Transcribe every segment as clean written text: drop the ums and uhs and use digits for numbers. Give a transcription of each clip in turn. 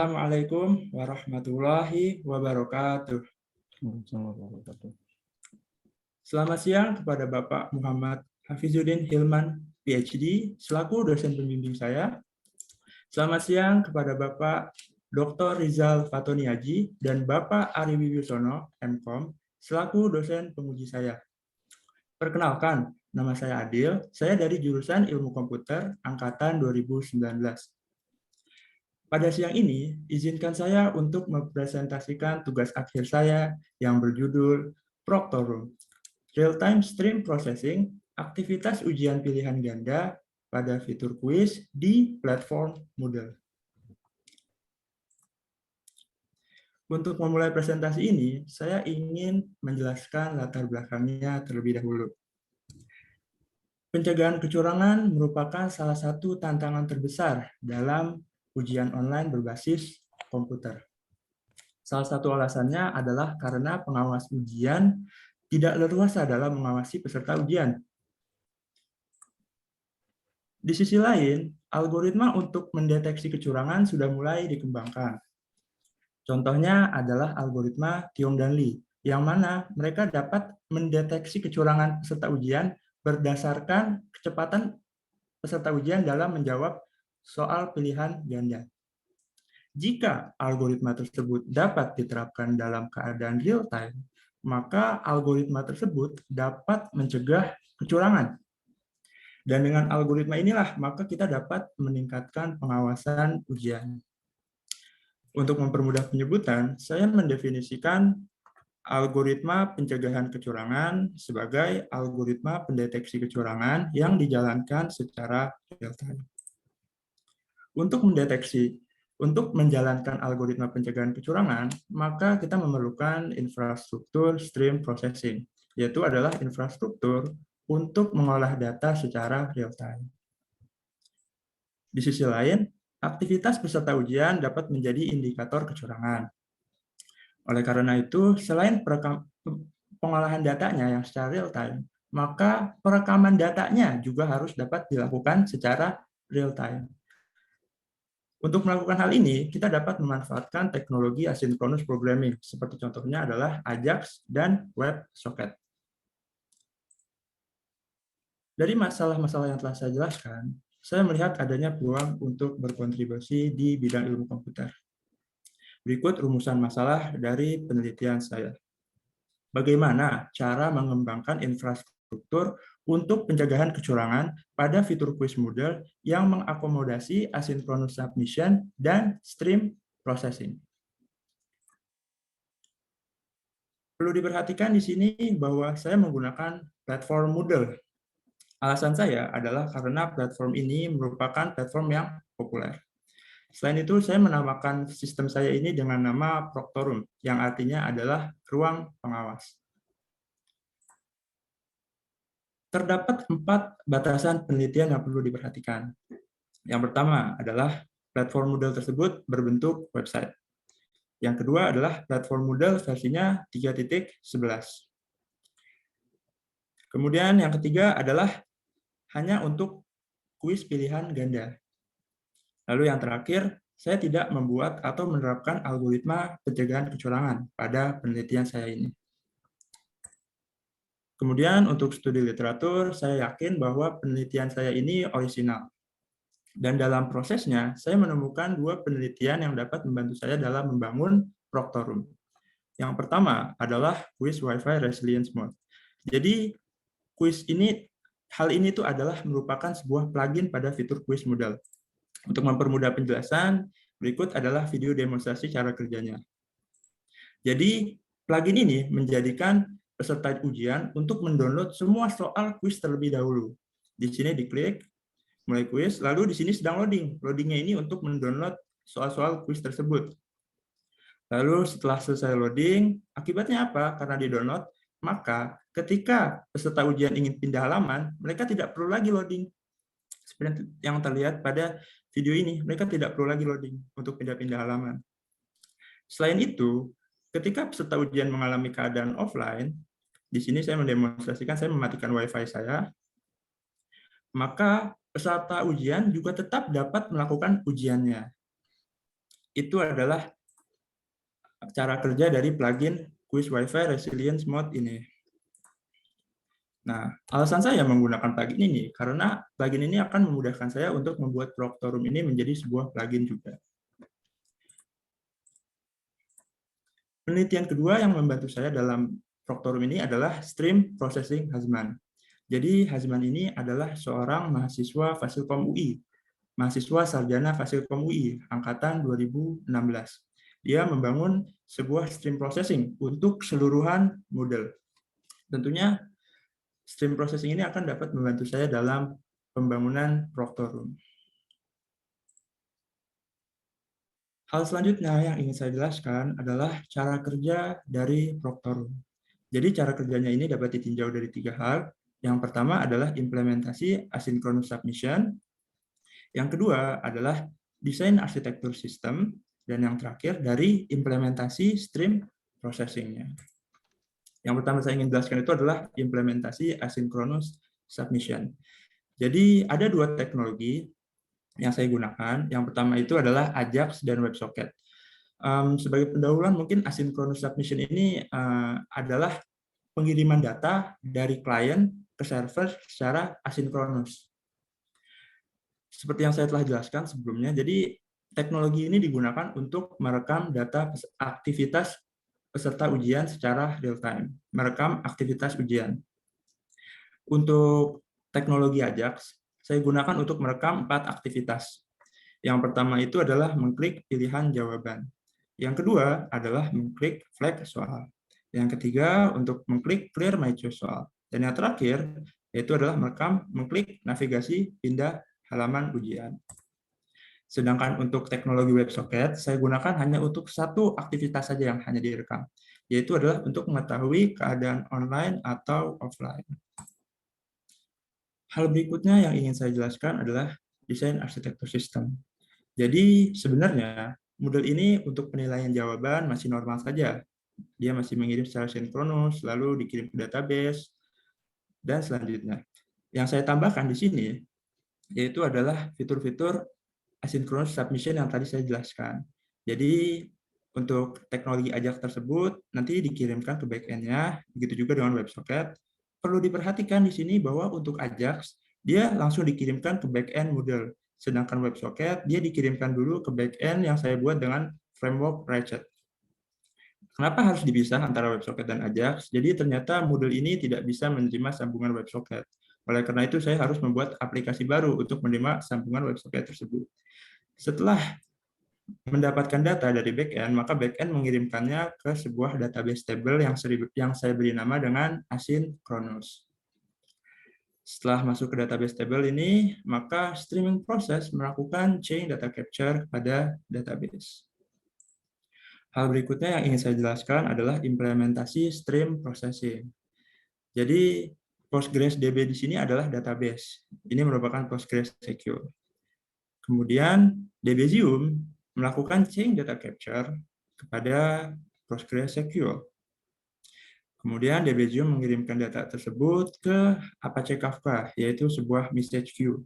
Assalamualaikum warahmatullahi wabarakatuh. Selamat siang kepada Bapak Muhammad Hafizuddin Hilman, PhD, selaku dosen pembimbing saya. Selamat siang kepada Bapak Dr. Rizal Fatoniaji dan Bapak Ari Wibisono, MKom, selaku dosen penguji saya. Perkenalkan, nama saya Adil, saya dari jurusan Ilmu Komputer, Angkatan 2019. Pada siang ini, izinkan saya untuk mempresentasikan tugas akhir saya yang berjudul Proctorum, Real-Time Stream Processing, aktivitas ujian pilihan ganda pada fitur kuis di platform Moodle. Untuk memulai presentasi ini, saya ingin menjelaskan latar belakangnya terlebih dahulu. Pencegahan kecurangan merupakan salah satu tantangan terbesar dalam ujian online berbasis komputer. Salah satu alasannya adalah karena pengawas ujian tidak leluasa dalam mengawasi peserta ujian. Di sisi lain, algoritma untuk mendeteksi kecurangan sudah mulai dikembangkan. Contohnya adalah algoritma Thiong dan Lee, yang mana mereka dapat mendeteksi kecurangan peserta ujian berdasarkan kecepatan peserta ujian dalam menjawab soal pilihan ganda. Jika algoritma tersebut dapat diterapkan dalam keadaan real-time, maka algoritma tersebut dapat mencegah kecurangan. Dan dengan algoritma inilah, maka kita dapat meningkatkan pengawasan ujian. Untuk mempermudah penyebutan, saya mendefinisikan algoritma pencegahan kecurangan sebagai algoritma pendeteksi kecurangan yang dijalankan secara real-time. Untuk menjalankan algoritma pencegahan kecurangan, maka kita memerlukan infrastruktur stream processing, yaitu adalah infrastruktur untuk mengolah data secara real-time. Di sisi lain, aktivitas peserta ujian dapat menjadi indikator kecurangan. Oleh karena itu, selain pengolahan datanya yang secara real-time, maka perekaman datanya juga harus dapat dilakukan secara real-time. Untuk melakukan hal ini, kita dapat memanfaatkan teknologi asynchronous programming, seperti contohnya adalah Ajax dan WebSocket. Dari masalah-masalah yang telah saya jelaskan, saya melihat adanya peluang untuk berkontribusi di bidang ilmu komputer. Berikut rumusan masalah dari penelitian saya. Bagaimana cara mengembangkan infrastruktur untuk pencegahan kecurangan pada fitur quiz Moodle yang mengakomodasi asynchronous submission dan stream processing. Perlu diperhatikan di sini bahwa saya menggunakan platform Moodle. Alasan saya adalah karena platform ini merupakan platform yang populer. Selain itu, saya menamakan sistem saya ini dengan nama Proctorum, yang artinya adalah ruang pengawas. Terdapat 4 batasan penelitian yang perlu diperhatikan. Yang pertama adalah platform Moodle tersebut berbentuk website. Yang kedua adalah platform Moodle versinya 3.11. Kemudian yang ketiga adalah hanya untuk kuis pilihan ganda. Lalu yang terakhir, saya tidak membuat atau menerapkan algoritma pencegahan kecurangan pada penelitian saya ini. Kemudian untuk studi literatur, saya yakin bahwa penelitian saya ini orisinal. Dan dalam prosesnya, saya menemukan 2 penelitian yang dapat membantu saya dalam membangun Proctorum. Yang pertama adalah Quiz Wi-Fi Resilience Mode. Jadi, hal ini adalah merupakan sebuah plugin pada fitur Quiz Moodle. Untuk mempermudah penjelasan, berikut adalah video demonstrasi cara kerjanya. Jadi, plugin ini menjadikan peserta ujian untuk mendownload semua soal kuis terlebih dahulu. Di sini diklik, mulai kuis, lalu di sini sedang loading. Loadingnya ini untuk mendownload soal-soal kuis tersebut. Lalu setelah selesai loading, akibatnya apa? Karena di-download, maka ketika peserta ujian ingin pindah halaman, mereka tidak perlu lagi loading. Seperti yang terlihat pada video ini, mereka tidak perlu lagi loading untuk pindah-pindah halaman. Selain itu, ketika peserta ujian mengalami keadaan offline, di sini saya mendemonstrasikan, saya mematikan Wi-Fi saya, maka peserta ujian juga tetap dapat melakukan ujiannya. itu adalah cara kerja dari plugin Quiz Wi-Fi Resilience Mode ini. Nah, alasan saya menggunakan plugin ini karena plugin ini akan memudahkan saya untuk membuat Proctorum ini menjadi sebuah plugin juga. Penelitian kedua yang membantu saya dalam Proctorum ini adalah Stream Processing Hazman. Jadi Hazman ini adalah seorang mahasiswa Fasilkom UI, mahasiswa sarjana Fasilkom UI angkatan 2016. Dia membangun sebuah stream processing untuk keseluruhan Moodle. Tentunya stream processing ini akan dapat membantu saya dalam pembangunan Proctorum. Hal selanjutnya yang ingin saya jelaskan adalah cara kerja dari Proctorum. Jadi cara kerjanya ini dapat ditinjau dari 3 hal. Yang pertama adalah implementasi asynchronous submission. Yang kedua adalah desain arsitektur sistem. Dan yang terakhir dari implementasi stream processing-nya. Yang pertama saya ingin jelaskan itu adalah implementasi asynchronous submission. Jadi ada 2 teknologi yang saya gunakan. Yang pertama itu adalah Ajax dan WebSocket. Sebagai pendahuluan mungkin asynchronous submission ini adalah pengiriman data dari klien ke server secara asinkronus. Seperti yang saya telah jelaskan sebelumnya, jadi teknologi ini digunakan untuk merekam data aktivitas peserta ujian secara real time, merekam aktivitas ujian. Untuk teknologi Ajax, saya gunakan untuk merekam 4 aktivitas. Yang pertama itu adalah mengklik pilihan jawaban. Yang kedua adalah mengklik flag soal. Yang ketiga untuk mengklik clear my choice soal. Dan yang terakhir yaitu adalah mengklik navigasi pindah halaman ujian. Sedangkan untuk teknologi WebSocket, saya gunakan hanya untuk 1 aktivitas saja yang hanya direkam, yaitu adalah untuk mengetahui keadaan online atau offline. Hal berikutnya yang ingin saya jelaskan adalah desain arsitektur sistem. Jadi sebenarnya model ini untuk penilaian jawaban masih normal saja. Dia masih mengirim secara sinkronus, lalu dikirim ke database, dan selanjutnya. Yang saya tambahkan di sini, yaitu adalah fitur-fitur asynchronous submission yang tadi saya jelaskan. Jadi untuk teknologi Ajax tersebut nanti dikirimkan ke backend-nya, begitu juga dengan WebSocket. Perlu diperhatikan di sini bahwa untuk Ajax dia langsung dikirimkan ke backend Moodle, sedangkan WebSocket dia dikirimkan dulu ke backend yang saya buat dengan framework Ratchet. Kenapa harus dipisah antara WebSocket dan Ajax? Jadi ternyata Moodle ini tidak bisa menerima sambungan WebSocket. Oleh karena itu saya harus membuat aplikasi baru untuk menerima sambungan WebSocket tersebut. Setelah mendapatkan data dari backend, maka backend mengirimkannya ke sebuah database table yang saya beri nama dengan asynchronous. Setelah masuk ke database table ini, maka streaming process melakukan chain data capture pada database. Hal berikutnya yang ingin saya jelaskan adalah implementasi stream processing. Jadi PostgreSDB di sini adalah database. Ini merupakan PostgreSQL. Kemudian DBasium melakukan chain data capture kepada PostgreSQL. Kemudian DBasium mengirimkan data tersebut ke Apache Kafka, yaitu sebuah message queue.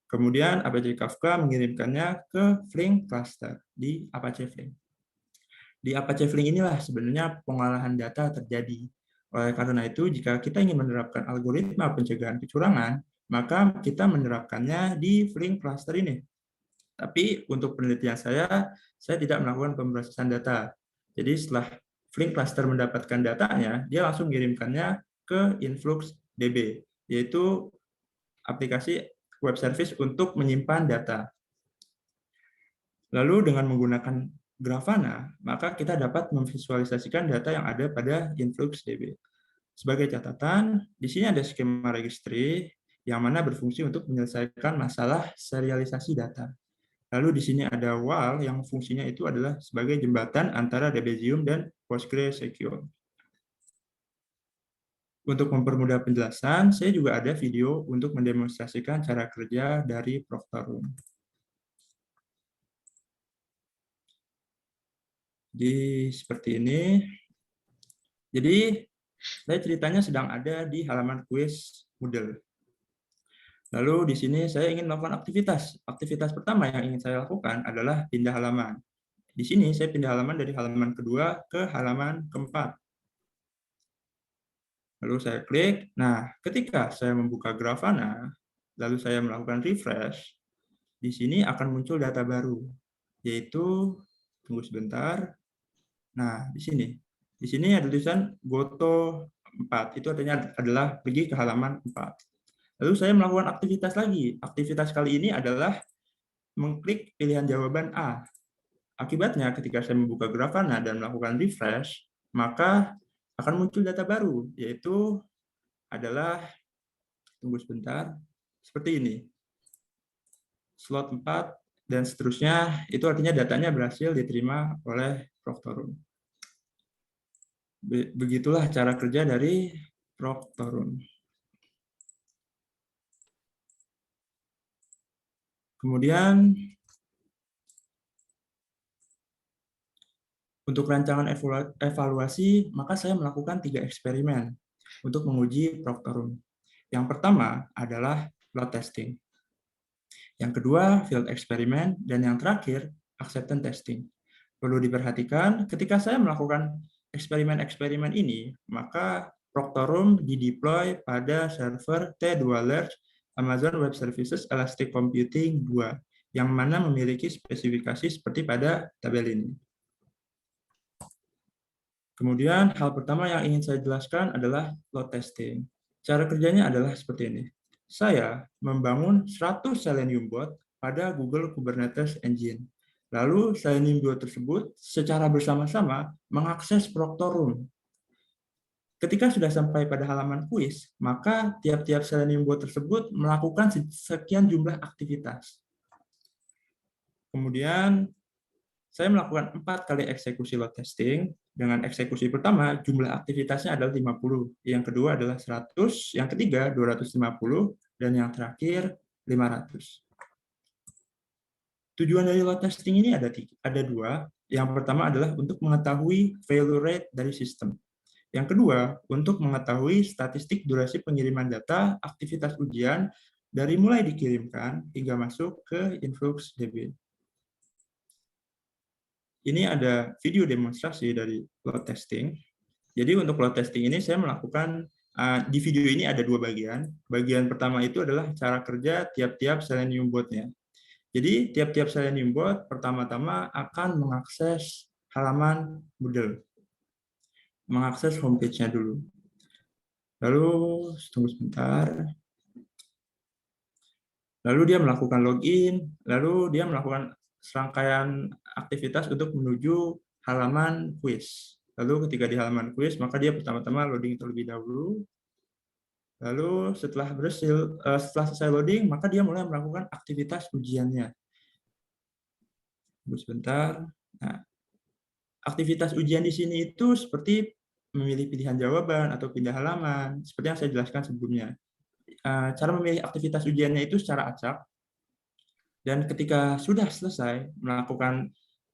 Kemudian Apache Kafka mengirimkannya ke Flink cluster di Apache Flink. Di Apache Flink inilah sebenarnya pengolahan data terjadi. Oleh karena itu, jika kita ingin menerapkan algoritma pencegahan kecurangan, maka kita menerapkannya di Flink cluster ini. Tapi untuk penelitian saya tidak melakukan pemrosesan data. Jadi setelah Flink cluster mendapatkan datanya, dia langsung mengirimkannya ke InfluxDB, yaitu aplikasi web service untuk menyimpan data. Lalu dengan menggunakan Grafana, maka kita dapat memvisualisasikan data yang ada pada InfluxDB. Sebagai catatan, di sini ada skema registry yang mana berfungsi untuk menyelesaikan masalah serialisasi data. Lalu di sini ada WAL yang fungsinya itu adalah sebagai jembatan antara DBasium dan PostgreSQL. Untuk mempermudah penjelasan, saya juga ada video untuk mendemonstrasikan cara kerja dari Proctorum. Jadi seperti ini. Jadi saya ceritanya sedang ada di halaman kuis Moodle. Lalu di sini saya ingin melakukan aktivitas. Aktivitas pertama yang ingin saya lakukan adalah pindah halaman. Di sini saya pindah halaman dari halaman kedua ke halaman keempat. Lalu saya klik. Nah, ketika saya membuka Grafana, lalu saya melakukan refresh, di sini akan muncul data baru, yaitu, tunggu sebentar. Nah, di sini. Di sini ada tulisan Goto 4. Itu artinya adalah pergi ke halaman 4. Lalu saya melakukan aktivitas lagi. Aktivitas kali ini adalah mengklik pilihan jawaban A. Akibatnya, ketika saya membuka Grafana dan melakukan refresh, maka akan muncul data baru, yaitu adalah, tunggu sebentar, seperti ini. Slot 4 dan seterusnya, itu artinya datanya berhasil diterima oleh Proctorum. Begitulah cara kerja dari Proctorum. Kemudian, untuk rancangan evaluasi, maka saya melakukan 3 eksperimen untuk menguji Proctorum. Yang pertama adalah load testing. Yang kedua, field experiment. Dan yang terakhir, acceptance testing. Perlu diperhatikan, ketika saya melakukan eksperimen-eksperimen ini, maka Proctorum dideploy pada server T2 Large Amazon Web Services Elastic Computing 2, yang mana memiliki spesifikasi seperti pada tabel ini. Kemudian, hal pertama yang ingin saya jelaskan adalah load testing. Cara kerjanya adalah seperti ini. Saya membangun 100 Selenium bot pada Google Kubernetes Engine. Lalu Selenium bot tersebut secara bersama-sama mengakses Proctorum. Ketika sudah sampai pada halaman kuis, maka tiap-tiap Selenium bot tersebut melakukan sekian jumlah aktivitas. Kemudian saya melakukan 4 kali eksekusi load testing. Dengan eksekusi pertama, jumlah aktivitasnya adalah 50. Yang kedua adalah 100, yang ketiga 250, dan yang terakhir 500. Tujuan dari load testing ini ada dua. Yang pertama adalah untuk mengetahui failure rate dari sistem. Yang kedua, untuk mengetahui statistik durasi pengiriman data aktivitas ujian dari mulai dikirimkan hingga masuk ke InfluxDB. Ini ada video demonstrasi dari load testing. Jadi untuk load testing ini saya melakukan, di video ini ada dua bagian. Bagian pertama itu adalah cara kerja tiap-tiap Selenium bot-nya. Jadi tiap-tiap Selenium bot pertama-tama akan mengakses halaman Moodle. Mengakses homepage-nya dulu. Lalu, tunggu sebentar. Lalu dia melakukan login, lalu dia melakukan serangkaian aktivitas untuk menuju halaman quiz. Lalu ketika di halaman quiz, maka dia pertama-tama loading terlebih dahulu. Lalu setelah selesai loading, maka dia mulai melakukan aktivitas ujiannya. Tunggu sebentar. Nah, aktivitas ujian di sini itu seperti memilih pilihan jawaban atau pindah halaman, seperti yang saya jelaskan sebelumnya. Cara memilih aktivitas ujiannya itu secara acak, dan ketika sudah selesai melakukan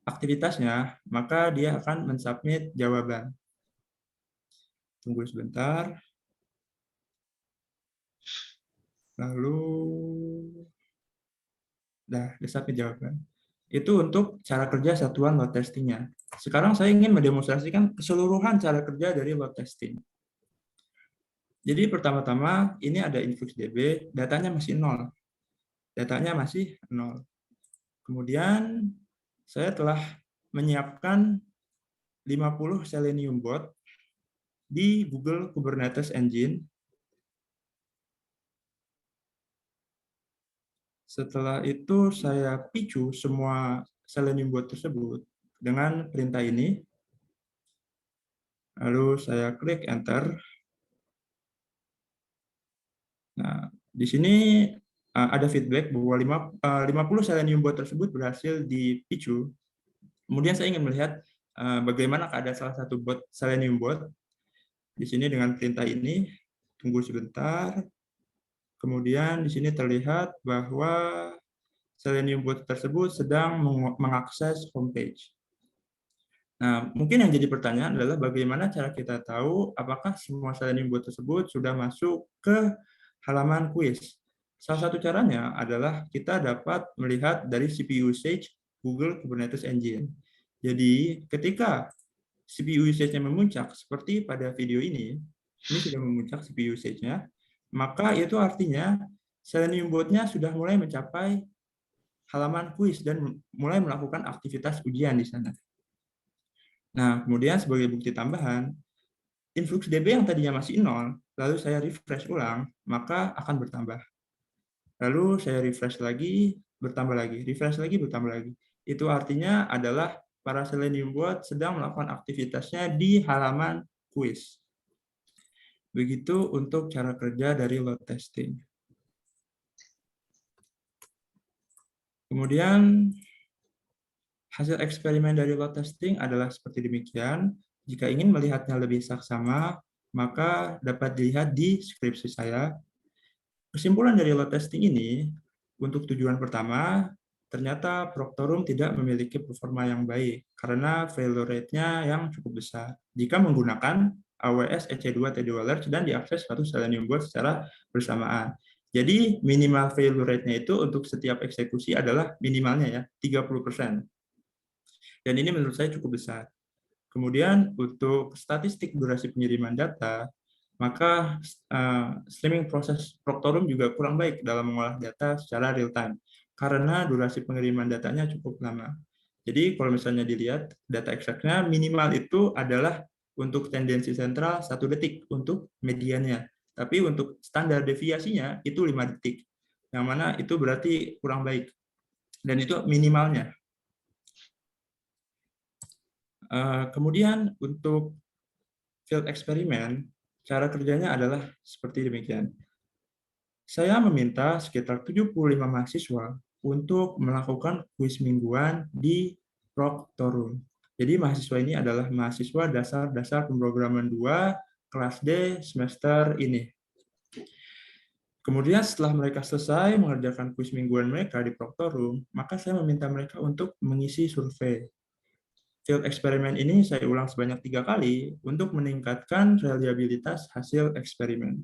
aktivitasnya, maka dia akan mensubmit jawaban. Tunggu sebentar. Lalu, disubmit jawaban. Itu untuk cara kerja satuan load testing-nya. Sekarang saya ingin mendemonstrasikan keseluruhan cara kerja dari load testing. Jadi pertama-tama ini ada InfluxDB, datanya masih 0. Datanya masih 0. Kemudian saya telah menyiapkan 50 Selenium bot di Google Kubernetes Engine. Setelah itu saya picu semua Selenium bot tersebut dengan perintah ini. Lalu saya klik Enter. Nah, di sini ada feedback bahwa 50 Selenium bot tersebut berhasil dipicu. Kemudian saya ingin melihat bagaimana keadaan salah satu bot Selenium bot. Di sini dengan perintah ini, tunggu sebentar. Kemudian di sini terlihat bahwa Selenium bot tersebut sedang mengakses homepage. Nah, mungkin yang jadi pertanyaan adalah bagaimana cara kita tahu apakah semua Selenium bot tersebut sudah masuk ke halaman quiz. Salah satu caranya adalah kita dapat melihat dari CPU usage Google Kubernetes Engine. Jadi, ketika CPU usage-nya memuncak, seperti pada video ini sudah memuncak CPU usage-nya, maka itu artinya Selenium Bot-nya sudah mulai mencapai halaman kuis dan mulai melakukan aktivitas ujian di sana. Nah, kemudian sebagai bukti tambahan, InfluxDB yang tadinya masih 0, lalu saya refresh ulang, maka akan bertambah. Lalu saya refresh lagi, bertambah lagi, refresh lagi, bertambah lagi. Itu artinya adalah para Selenium Bot sedang melakukan aktivitasnya di halaman kuis. Begitu untuk cara kerja dari load testing. Kemudian hasil eksperimen dari load testing adalah seperti demikian. Jika ingin melihatnya lebih saksama, maka dapat dilihat di skripsi saya. Kesimpulan dari load testing ini, untuk tujuan pertama, ternyata Proctorum tidak memiliki performa yang baik karena failure rate-nya yang cukup besar jika menggunakan AWS EC2 TD Alert dan diakses satu Selenium Bot secara bersamaan. Jadi minimal failure rate-nya itu untuk setiap eksekusi adalah minimalnya ya 30%. Dan ini menurut saya cukup besar. Kemudian untuk statistik durasi pengiriman data, maka streaming proses Proctorum juga kurang baik dalam mengolah data secara real time karena durasi pengiriman datanya cukup lama. Jadi kalau misalnya dilihat data ekstraknya minimal itu adalah untuk tendensi sentral 1 detik untuk mediannya. Tapi untuk standar deviasinya itu 5 detik. Yang mana itu berarti kurang baik. Dan itu minimalnya. Kemudian untuk field eksperimen, cara kerjanya adalah seperti demikian. Saya meminta sekitar 75 mahasiswa untuk melakukan kuis mingguan di Proctorum. Jadi mahasiswa ini adalah mahasiswa dasar-dasar pemrograman 2 kelas D semester ini. Kemudian setelah mereka selesai mengerjakan kuis mingguan mereka di Proctorum, maka saya meminta mereka untuk mengisi survei. Field eksperimen ini saya ulang sebanyak 3 kali untuk meningkatkan reliabilitas hasil eksperimen.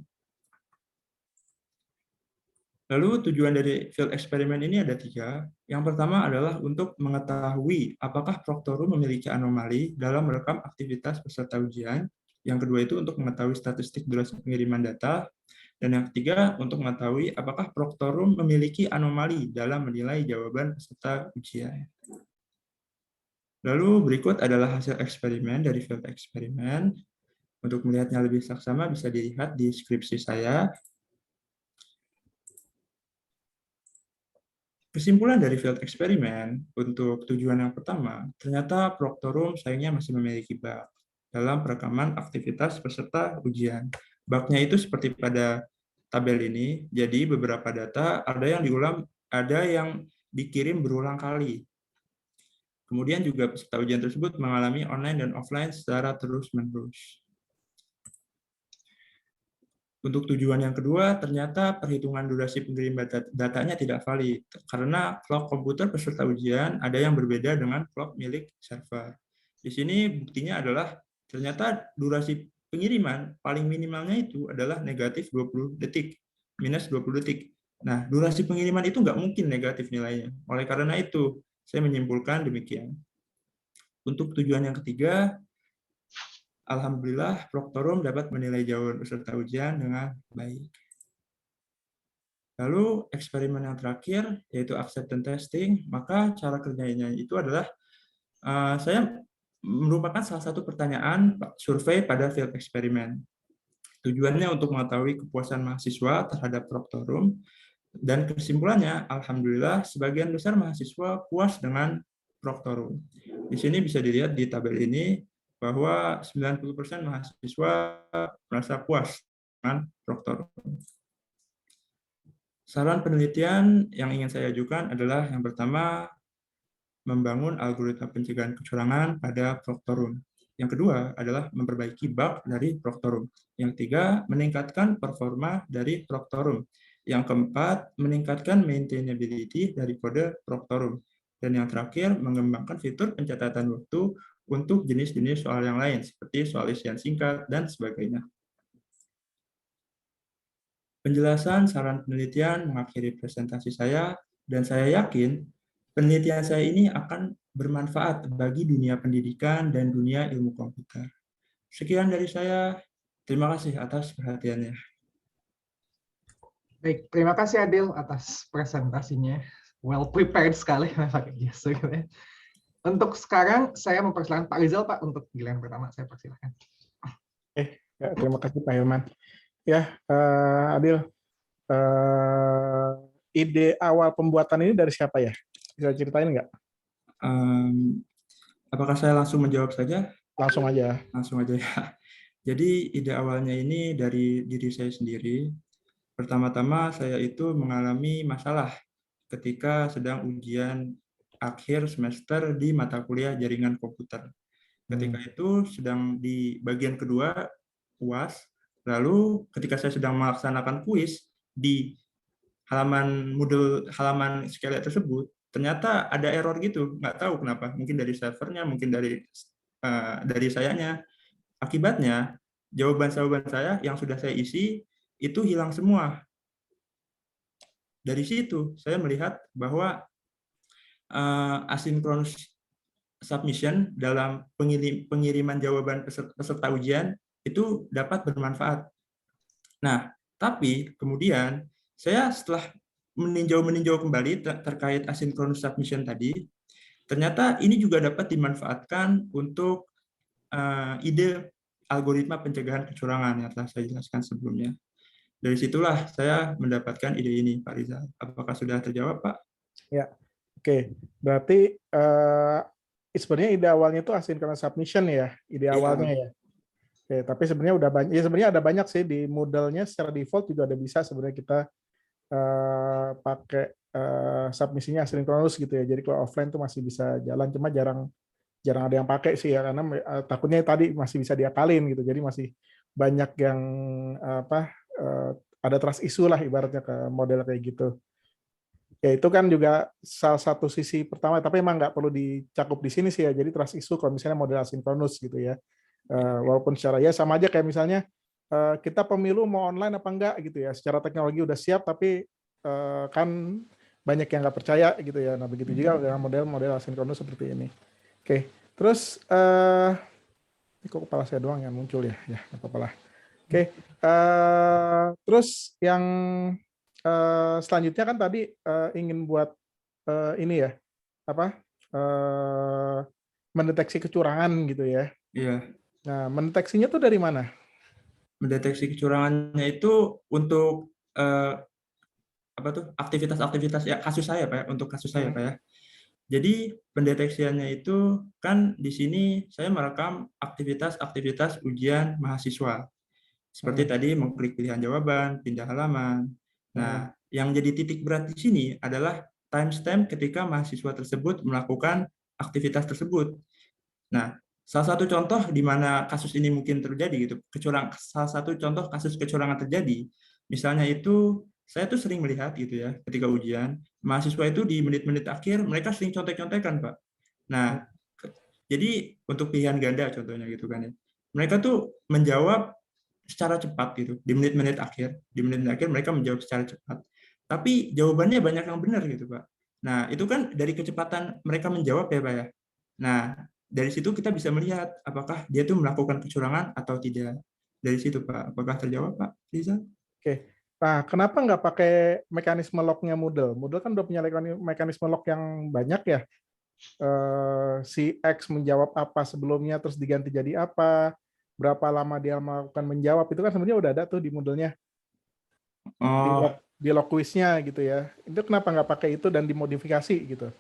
Lalu tujuan dari field eksperimen ini ada 3. Yang pertama adalah untuk mengetahui apakah Proctorum memiliki anomali dalam merekam aktivitas peserta ujian. Yang kedua itu untuk mengetahui statistik durasi pengiriman data. Dan yang ketiga untuk mengetahui apakah Proctorum memiliki anomali dalam menilai jawaban peserta ujian. Lalu berikut adalah hasil eksperimen dari field eksperimen. Untuk melihatnya lebih saksama bisa dilihat di skripsi saya. Kesimpulan dari field eksperimen untuk tujuan yang pertama, ternyata Proctorum sayangnya masih memiliki bug dalam perekaman aktivitas peserta ujian. Bug-nya itu seperti pada tabel ini, jadi beberapa data ada yang diulang, ada yang dikirim berulang kali. Kemudian juga peserta ujian tersebut mengalami online dan offline secara terus-menerus. Untuk tujuan yang kedua, ternyata perhitungan durasi pengirim datanya tidak valid, karena clock komputer peserta ujian ada yang berbeda dengan clock milik server. Di sini buktinya adalah ternyata durasi pengiriman paling minimalnya itu adalah negatif 20 detik, minus 20 detik. Nah, durasi pengiriman itu nggak mungkin negatif nilainya. Oleh karena itu, saya menyimpulkan demikian. Untuk tujuan yang ketiga, alhamdulillah Proctorum dapat menilai jawaban peserta ujian dengan baik. Lalu eksperimen yang terakhir yaitu acceptance testing, maka cara kerjanya itu adalah saya merupakan salah satu pertanyaan survei pada field eksperimen. Tujuannya untuk mengetahui kepuasan mahasiswa terhadap Proctorum dan kesimpulannya alhamdulillah sebagian besar mahasiswa puas dengan Proctorum. Di sini bisa dilihat di tabel ini bahwa 90% mahasiswa merasa puas dengan Proctorum. Saran penelitian yang ingin saya ajukan adalah yang pertama, membangun algoritma pencegahan kecurangan pada Proctorum. Yang kedua adalah memperbaiki bug dari Proctorum. Yang ketiga, meningkatkan performa dari Proctorum. Yang keempat, meningkatkan maintainability dari kode Proctorum. Dan yang terakhir, mengembangkan fitur pencatatan waktu untuk jenis-jenis soal yang lain, seperti soal isian singkat, dan sebagainya. Penjelasan saran penelitian mengakhiri presentasi saya, dan saya yakin penelitian saya ini akan bermanfaat bagi dunia pendidikan dan dunia ilmu komputer. Sekian dari saya. Terima kasih atas perhatiannya. Baik, terima kasih Adil atas presentasinya. Well prepared sekali pakai gestur. Untuk sekarang saya mempersilakan Pak Rizal Pak untuk giliran pertama, saya persilakan. Ya, terima kasih Pak Hilman. Ya, Adil, ide awal pembuatan ini dari siapa ya? Bisa ceritain nggak? Apakah saya langsung menjawab saja? Langsung aja. Langsung aja ya. Jadi ide awalnya ini dari diri saya sendiri. Pertama-tama saya itu mengalami masalah ketika sedang ujian akhir semester di mata kuliah jaringan komputer. Ketika itu sedang di bagian kedua UAS, lalu ketika saya sedang melaksanakan kuis di halaman Skilllet tersebut, ternyata ada error gitu, nggak tahu kenapa, mungkin dari servernya, mungkin dari sayanya. Akibatnya jawaban-jawaban saya yang sudah saya isi itu hilang semua. Dari situ saya melihat bahwa asynchronous submission dalam pengiriman jawaban peserta ujian itu dapat bermanfaat. Nah, tapi kemudian saya setelah meninjau kembali terkait asynchronous submission tadi, ternyata ini juga dapat dimanfaatkan untuk ide algoritma pencegahan kecurangan yang telah saya jelaskan sebelumnya. Dari situlah saya mendapatkan ide ini, Pak Rizal. Apakah sudah terjawab, Pak? Ya, oke. Berarti sebenarnya ide awalnya itu asynchronous submission ya, ide awalnya ya. Oke, tapi sebenarnya udah banyak. Ya sebenarnya ada banyak sih di Moodle-nya secara default juga ada bisa sebenarnya kita pakai submisinya asynchronous gitu ya. Jadi kalau offline tuh masih bisa jalan, cuma jarang ada yang pakai sih ya, karena takutnya tadi masih bisa diakalin gitu. Jadi masih banyak yang ada trust issue lah ibaratnya ke model kayak gitu. Ya itu kan juga salah satu sisi pertama, tapi emang nggak perlu dicakup di sini sih ya. Jadi trust issue kalau misalnya model asynchronous gitu ya. Walaupun secara ya sama aja kayak misalnya kita pemilu mau online apa enggak gitu ya. Secara teknologi udah siap, tapi kan banyak yang nggak percaya gitu ya. Nah begitu juga dengan model-model asynchronous seperti ini. Oke, terus ini kok kepala saya doang yang muncul ya, ya nggak apa-apa lah. Oke, terus yang selanjutnya kan tadi ingin buat ini ya, mendeteksi kecurangan gitu ya. Iya. Nah, mendeteksinya tuh dari mana? Mendeteksi kecurangannya itu untuk aktivitas-aktivitas ya kasus saya, Pak, untuk kasus saya, Pak ya. Jadi pendeteksiannya itu kan di sini saya merekam aktivitas-aktivitas ujian mahasiswa. Seperti tadi mengklik pilihan jawaban, pindah halaman. Nah, yang jadi titik berat di sini adalah timestamp ketika mahasiswa tersebut melakukan aktivitas tersebut. Nah, salah satu contoh di mana kasus ini mungkin terjadi gitu, salah satu contoh kasus kecurangan terjadi, misalnya itu saya tuh sering melihat gitu ya, ketika ujian, mahasiswa itu di menit-menit akhir mereka sering contek-contekan, Pak. Nah, jadi untuk pilihan ganda contohnya gitu kan ya. Mereka tuh menjawab secara cepat gitu di menit-menit akhir. Di menit-menit akhir mereka menjawab secara cepat. Tapi jawabannya banyak yang benar gitu, Pak. Nah, itu kan dari kecepatan mereka menjawab ya, Pak ya. Nah, dari situ kita bisa melihat apakah dia tuh melakukan kecurangan atau tidak. Dari situ, Pak. Apakah terjawab, Pak Rizal? Oke. Nah, kenapa nggak pakai mekanisme lock-nya Moodle? Moodle kan udah punya mekanisme lock yang banyak ya. Si X menjawab apa sebelumnya, terus diganti jadi apa, berapa lama dia melakukan menjawab, itu kan sebenarnya udah ada tuh di Moodle-nya. Di log quiz-nya gitu ya. Itu kenapa nggak pakai itu dan dimodifikasi gitu?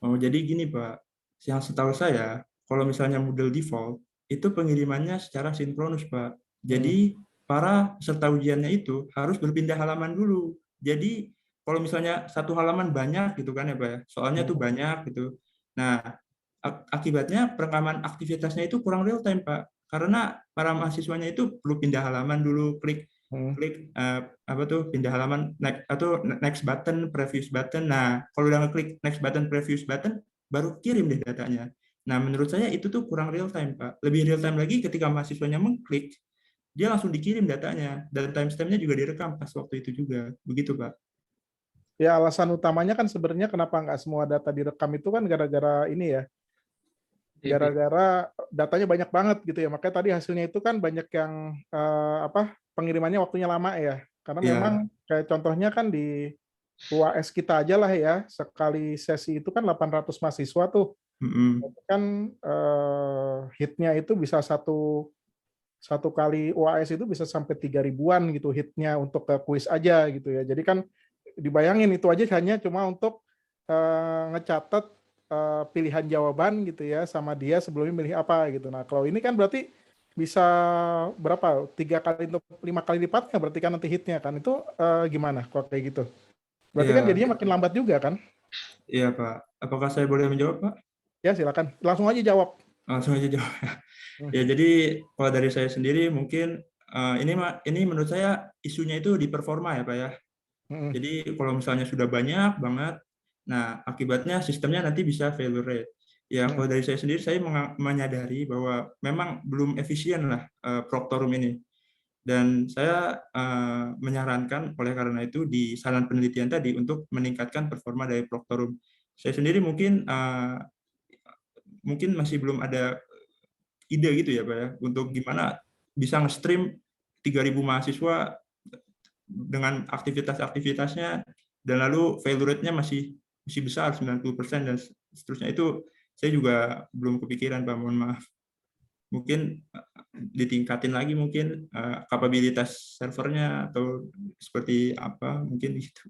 Oh, jadi gini, Pak. Yang setahu saya, kalau misalnya Moodle default, itu pengirimannya secara sinkronus, Pak. Jadi, para peserta ujiannya itu harus berpindah halaman dulu. Jadi, kalau misalnya satu halaman banyak gitu kan ya, Pak ya. Soalnya tuh banyak gitu. Nah, akibatnya perekaman aktivitasnya itu kurang real time, Pak. Karena para mahasiswanya itu perlu pindah halaman dulu, klik pindah halaman next button, previous button. Nah, kalau udah ngeklik next button, previous button, baru kirim deh datanya. Nah, menurut saya itu tuh kurang real time, Pak. Lebih real time lagi ketika mahasiswanya mengklik, dia langsung dikirim datanya, dan timestampnya juga direkam pas waktu itu juga. Begitu, Pak. Ya, alasan utamanya kan sebenarnya kenapa nggak semua data direkam itu kan gara-gara ini ya, gara-gara datanya banyak banget gitu ya. Makanya tadi hasilnya itu kan banyak yang pengirimannya waktunya lama ya. Karena memang Ya, kayak contohnya kan di UAS kita aja lah ya, sekali sesi itu kan 800 mahasiswa tuh. mm-mm. Kan hitnya itu bisa satu kali UAS itu bisa sampai 3.000-an gitu hitnya untuk ke kuis aja gitu ya. Jadi kan dibayangin itu aja hanya cuma untuk ngecatat pilihan jawaban gitu ya sama dia sebelumnya milih apa gitu. Nah kalau ini kan berarti bisa berapa 3 kali untuk 5 kali lipatnya berarti kan nanti hitnya kan itu gimana kalau kayak gitu? Berarti kan Iya, jadinya makin lambat juga kan? iya Pak. Apakah saya boleh menjawab Pak? Ya silakan langsung aja jawab. Langsung aja jawab. Hmm. Ya, jadi kalau dari saya sendiri mungkin ini menurut saya isunya itu di performa ya Pak ya. Hmm. Jadi kalau misalnya sudah banyak banget, nah akibatnya sistemnya nanti bisa failure rate. Ya, Hmm. kalau dari saya sendiri saya menyadari bahwa memang belum efisien lah Proctorum ini. Dan saya menyarankan oleh karena itu di saran penelitian tadi untuk meningkatkan performa dari Proctorum. Saya sendiri mungkin masih belum ada ide gitu ya Pak ya, untuk gimana bisa nge-stream 3.000 mahasiswa dengan aktivitas-aktivitasnya dan lalu failure rate-nya masih besar 90% dan seterusnya. Itu saya juga belum kepikiran Pak, mohon maaf. Mungkin ditingkatin lagi mungkin kapabilitas servernya atau seperti apa mungkin gitu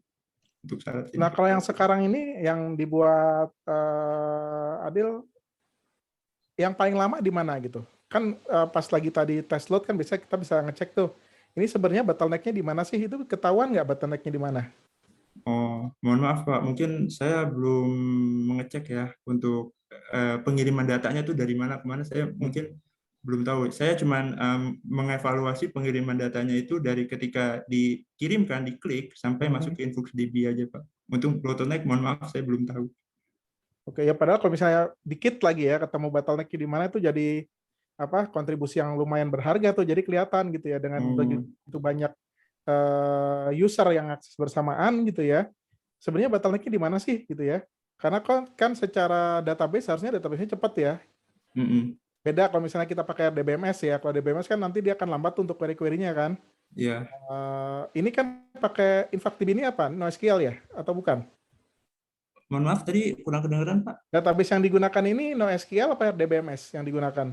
untuk syarat Nah ini. kalau yang sekarang ini yang dibuat Adil yang paling lama di mana gitu? Kan pas lagi tadi test load kan bisa kita bisa ngecek tuh. Ini sebenarnya bottleneck-nya di mana sih? Itu ketahuan nggak bottleneck-nya di mana? Oh, mohon maaf Pak, mungkin saya belum mengecek ya untuk pengiriman datanya itu dari mana ke mana, saya Hmm. mungkin belum tahu. Saya cuma mengevaluasi pengiriman datanya itu dari ketika dikirimkan, diklik, sampai masuk Hmm. ke InfluxDB aja Pak. Untuk bottleneck, mohon maaf, saya belum tahu. Oke, ya padahal kalau misalnya dikit lagi ya ketemu bottleneck-nya di mana itu jadi apa kontribusi yang lumayan berharga tuh. Jadi kelihatan gitu ya dengan Oh, begitu banyak user yang akses bersamaan gitu ya. Sebenarnya bottleneck-nya di mana sih gitu ya? Karena kan secara database harusnya database-nya cepat ya. mm-mm. Beda kalau misalnya kita pakai DBMS ya. Kalau DBMS kan nanti dia akan lambat untuk query-query-nya kan. Ya, Ini kan pakai InfluxDB ini apa? NoSQL ya? Atau bukan? mohon maaf tadi kurang kedengeran Pak. Database yang digunakan ini NoSQL apa DBMS yang digunakan?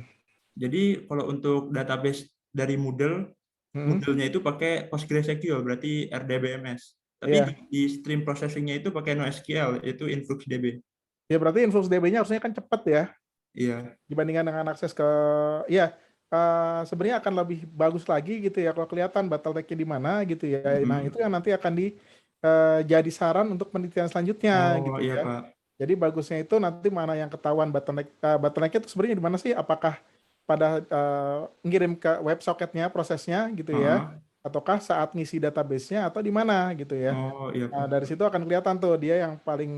Jadi kalau untuk database dari Moodle, Hmm, Moodle-nya itu pakai PostgreSQL, berarti RDBMS. Tapi iya. di stream processing-nya itu pakai NoSQL, yaitu InfluxDB. Ya berarti InfluxDB-nya harusnya kan cepat ya Iya. dibandingkan dengan akses ke ya sebenarnya akan lebih bagus lagi gitu ya kalau kelihatan bottleneck-nya di mana gitu ya. Nah, itu Mm-mm. yang nanti akan jadi saran untuk penelitian selanjutnya Oh gitu iya ya. Pak. Jadi bagusnya itu nanti mana yang ketahuan bottleneck-nya itu sebenarnya di mana sih? Apakah pada ngirim ke WebSocket-nya prosesnya gitu ya, Ah, ataukah saat ngisi database-nya atau di mana gitu ya. oh iya Nah, Pak. dari situ akan kelihatan tuh dia yang paling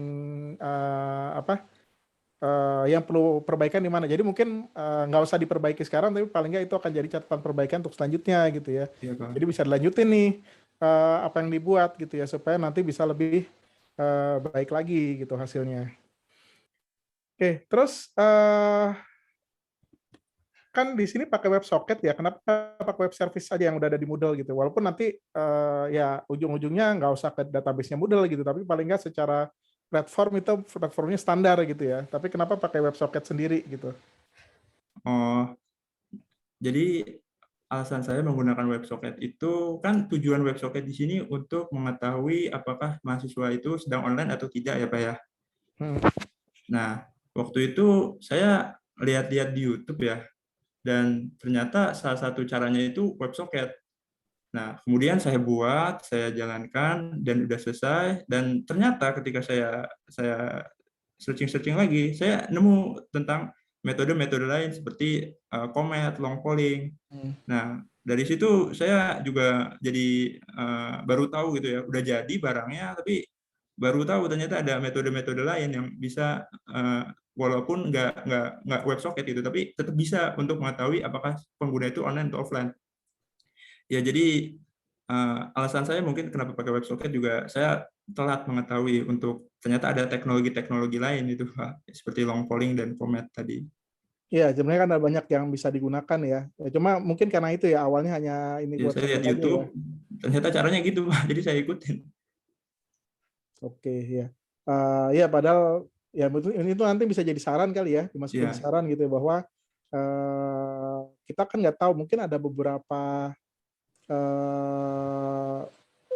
yang perlu perbaikan di mana. Jadi mungkin nggak usah diperbaiki sekarang, tapi paling nggak itu akan jadi catatan perbaikan untuk selanjutnya gitu ya. Iya Pak. Jadi bisa dilanjutin nih apa yang dibuat gitu ya supaya nanti bisa lebih baik lagi gitu hasilnya. Oke, terus kan di sini pakai WebSocket ya. Kenapa pakai web service aja yang udah ada di Moodle gitu? Walaupun nanti ya ujung-ujungnya nggak usah ke database-nya Moodle gitu, tapi paling nggak secara platform itu platformnya standar gitu ya. Tapi kenapa pakai WebSocket sendiri gitu? Oh, jadi alasan saya menggunakan WebSocket itu kan tujuan WebSocket di sini untuk mengetahui apakah mahasiswa itu sedang online atau tidak ya Pak ya. Hmm. Nah, waktu itu saya lihat-lihat di YouTube ya, dan ternyata salah satu caranya itu WebSocket. Nah, kemudian saya jalankan dan udah selesai. Dan ternyata ketika saya searching lagi, saya nemu tentang metode-metode lain seperti Comet, long polling. Hmm. Nah, dari situ saya juga jadi baru tahu gitu ya, udah jadi barangnya, tapi baru tahu ternyata ada metode-metode lain yang bisa walaupun nggak WebSocket itu, tapi tetap bisa untuk mengetahui apakah pengguna itu online atau offline. Ya, jadi alasan saya mungkin kenapa pakai WebSocket juga, saya telat mengetahui untuk ternyata ada teknologi-teknologi lain itu Pak, seperti long polling dan Comet tadi. Iya, sebenarnya kan ada banyak yang bisa digunakan ya. Ya, cuma mungkin karena itu ya awalnya hanya ini Ya, buat saya lihat shortcut aja ya. YouTube, ternyata caranya gitu Pak, jadi saya ikutin. Oke, ya. Ya padahal ya ini tuh nanti bisa jadi saran kali ya, dimasukin Ya, saran gitu ya bahwa kita kan nggak tahu mungkin ada beberapa eh,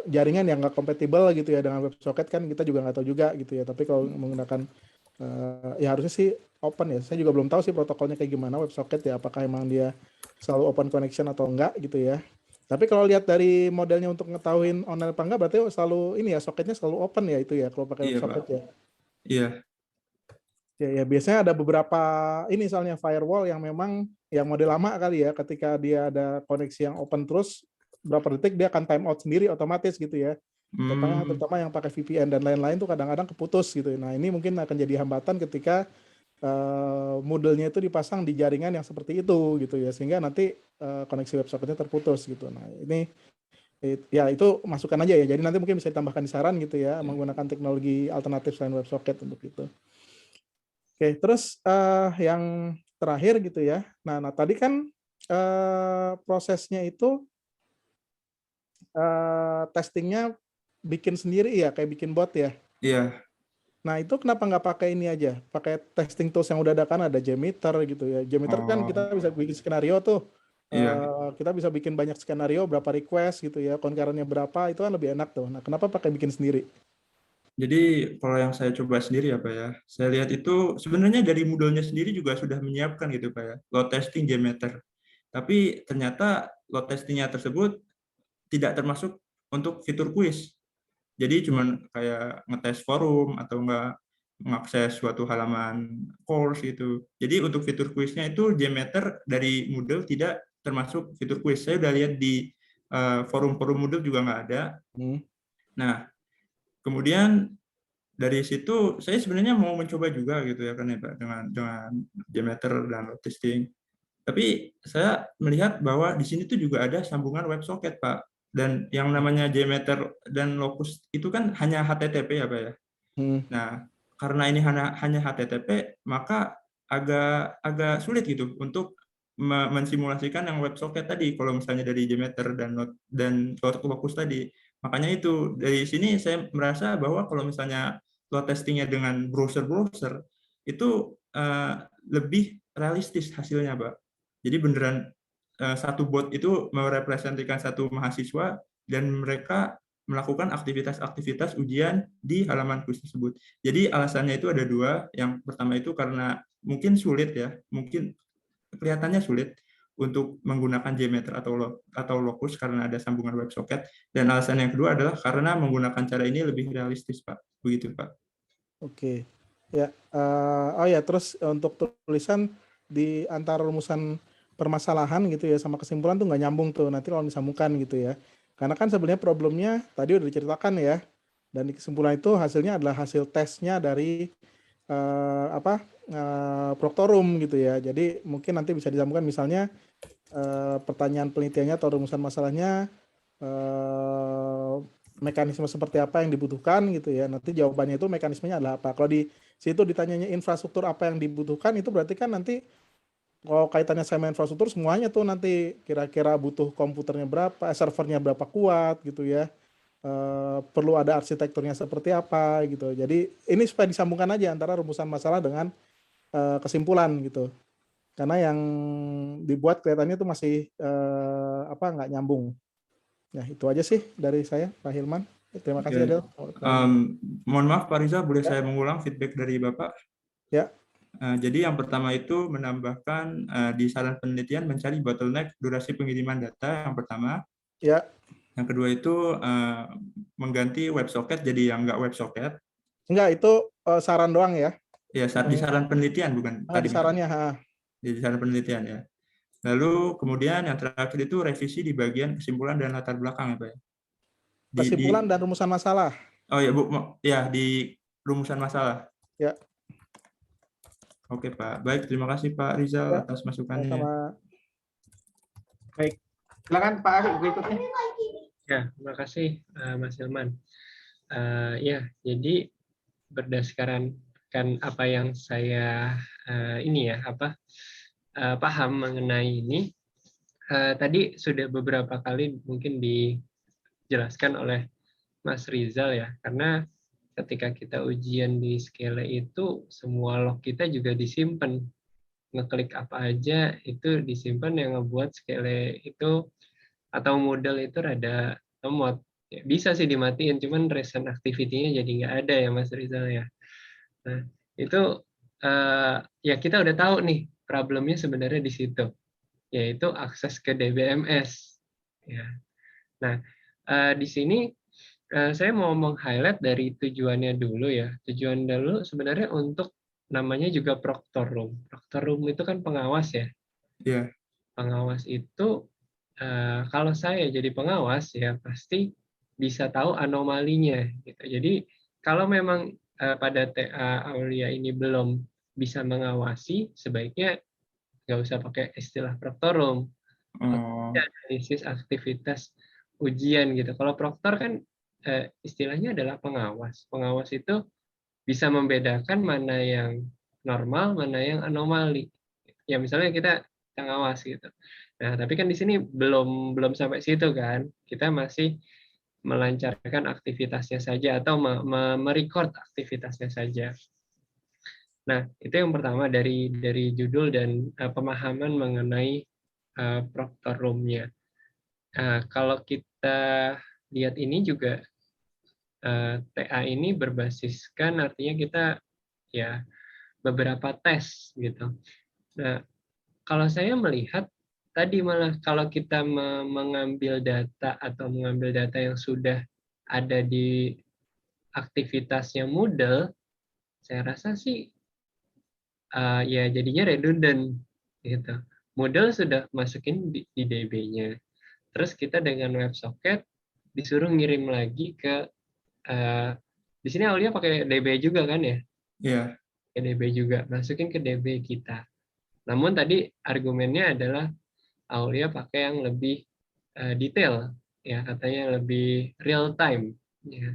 jaringan yang nggak kompatibel gitu ya dengan WebSocket kan kita juga nggak tahu juga gitu ya. Tapi kalau menggunakan ya harusnya sih open ya. Saya juga belum tahu sih protokolnya kayak gimana WebSocket ya. Apakah emang dia selalu open connection atau enggak gitu ya. Tapi kalau lihat dari modelnya untuk ngetahuin online apa enggak berarti selalu ini ya soketnya selalu open ya itu ya kalau pakai iya Pak. WebSocket ya. Iya, Ya biasanya ada beberapa ini soalnya firewall yang memang yang model lama kali ya ketika dia ada koneksi yang open terus berapa detik dia akan time out sendiri otomatis gitu ya. Terutama yang pakai VPN dan lain-lain tuh kadang-kadang keputus gitu. Nah, ini mungkin akan jadi hambatan ketika modelnya itu dipasang di jaringan yang seperti itu gitu ya sehingga nanti koneksi WebSocketnya terputus gitu. Nah, ini ya itu masukan aja ya. Jadi nanti mungkin bisa ditambahkan di saran gitu ya menggunakan teknologi alternatif selain WebSocket untuk itu. Oke, terus yang terakhir gitu ya. Nah tadi kan prosesnya itu testingnya bikin sendiri ya, kayak bikin bot ya. iya. Nah itu kenapa nggak pakai ini aja? Pakai testing tools yang udah ada kan ada JMeter gitu ya. JMeter kan kita Oh, bisa bikin skenario tuh. iya. Kita bisa bikin banyak skenario, berapa request gitu ya, concurrentnya berapa, itu kan lebih enak tuh. Nah kenapa pakai bikin sendiri? Jadi kalau yang saya coba sendiri ya Pak ya, saya lihat itu sebenarnya dari Moodle-nya sendiri juga sudah menyiapkan gitu Pak ya, load testing JMeter. Tapi ternyata load testingnya tersebut tidak termasuk untuk fitur kuis. Jadi cuman kayak ngetes forum atau enggak mengakses suatu halaman course gitu. Jadi untuk fitur kuisnya itu JMeter dari Moodle tidak termasuk fitur kuis. Saya udah lihat di forum-forum Moodle juga nggak ada. Nah, kemudian dari situ saya sebenarnya mau mencoba juga gitu ya kan ya Pak dengan JMeter dan load testing. Tapi saya melihat bahwa di sini tuh juga ada sambungan WebSocket Pak. Dan yang namanya JMeter dan Locus itu kan hanya HTTP ya Pak ya. Nah, karena ini hanya HTTP, maka agak agak sulit gitu untuk mensimulasikan yang WebSocket tadi kalau misalnya dari JMeter dan Locus tadi. Makanya itu dari sini saya merasa bahwa kalau misalnya load testingnya dengan browser-browser itu lebih realistis hasilnya, Pak. Jadi beneran satu bot itu merepresentasikan satu mahasiswa dan mereka melakukan aktivitas-aktivitas ujian di halaman kuis tersebut. Jadi alasannya itu ada dua. Yang pertama itu karena mungkin sulit ya, mungkin kelihatannya sulit untuk menggunakan JMeter atau Locus karena ada sambungan WebSocket. Dan alasan yang kedua adalah karena menggunakan cara ini lebih realistis, Pak. Begitu, Pak. Oke, ya. Oh ya, terus untuk tulisan di antara rumusan permasalahan gitu ya sama kesimpulan tuh nggak nyambung tuh nanti kalau disambungkan gitu ya. Karena kan sebenarnya problemnya tadi udah diceritakan ya, dan di kesimpulan itu hasilnya adalah hasil tesnya dari Proctorum gitu ya. Jadi mungkin nanti bisa disambungkan misalnya pertanyaan penelitiannya atau rumusan masalahnya mekanisme seperti apa yang dibutuhkan gitu ya. Nanti jawabannya itu mekanismenya adalah apa. Kalau di situ ditanyanya infrastruktur apa yang dibutuhkan itu berarti kan nanti kalau kaitannya sama infrastruktur semuanya tuh nanti kira-kira butuh komputernya berapa, servernya berapa kuat gitu ya. Perlu ada arsitekturnya seperti apa gitu. Jadi ini supaya disambungkan aja antara rumusan masalah dengan kesimpulan gitu. Karena yang dibuat kelihatannya itu masih nggak nyambung. Ya itu aja sih dari saya, Pak Hilman. Terima kasih Oke. Adel. Mohon maaf Pak Riza, boleh Ya, saya mengulang feedback dari Bapak? ya, Jadi yang pertama itu menambahkan di saran penelitian mencari bottleneck durasi pengiriman data yang pertama. ya. Yang kedua itu mengganti WebSocket jadi yang nggak WebSocket. Enggak, itu saran doang ya. Ya, di saran penelitian bukan Di tadi. sarannya. Di saran penelitian ya. Lalu kemudian yang terakhir itu revisi di bagian kesimpulan dan latar belakang ya Pak. Kesimpulan dan rumusan masalah. Oh ya Bu, ya di rumusan masalah. Ya, Oke Pak. Baik, terima kasih Pak Rizal ya. atas masukannya. Sama-sama. Baik, silakan Pak Ari berikutnya. Ya, terima kasih Mas Hilman. Ya, jadi berdasarkan apa yang saya paham mengenai ini, tadi sudah beberapa kali mungkin dijelaskan oleh Mas Rizal ya, karena ketika kita ujian di Skele itu semua log kita juga disimpan, ngeklik apa aja itu disimpan, yang ngebuat Skele itu atau model itu rada lemot. Ya, bisa sih dimatiin, cuman recent activity-nya jadi nggak ada ya Mas Rizal ya. Nah, itu ya kita udah tahu nih problemnya sebenarnya di situ, yaitu akses ke DBMS. Ya. Nah, di sini saya mau meng-highlight dari tujuannya dulu ya. Tujuan dulu sebenarnya untuk namanya juga Proctor Room. Proctor Room itu kan pengawas ya. Iya. Pengawas itu kalau saya jadi pengawas ya pasti bisa tahu anomalinya gitu. Jadi kalau memang pada TA Aulia ini belum bisa mengawasi, sebaiknya nggak usah pakai istilah proktorum. Oh, Analisis aktivitas ujian gitu. Kalau proktor kan istilahnya adalah pengawas. Pengawas itu bisa membedakan mana yang normal, mana yang anomali. Ya misalnya kita ngawas gitu. Nah, tapi kan di sini belum sampai situ kan. Kita masih melancarkan aktivitasnya saja atau merecord aktivitasnya saja. Nah, itu yang pertama dari judul dan pemahaman mengenai proctor room-nya. Kalau kita lihat ini juga TA ini berbasiskan artinya kita ya beberapa tes gitu. Nah, kalau saya melihat tadi malah kalau kita mengambil data atau mengambil data yang sudah ada di aktivitasnya Moodle, saya rasa sih ya jadinya redundant gitu. Moodle sudah masukin di DB-nya. Terus kita dengan WebSocket disuruh ngirim lagi ke di sini Aulia pakai DB juga kan ya? iya. Ke DB juga, masukin ke DB kita. Namun tadi argumennya adalah Aulia pakai yang lebih detail, ya katanya lebih real time, ya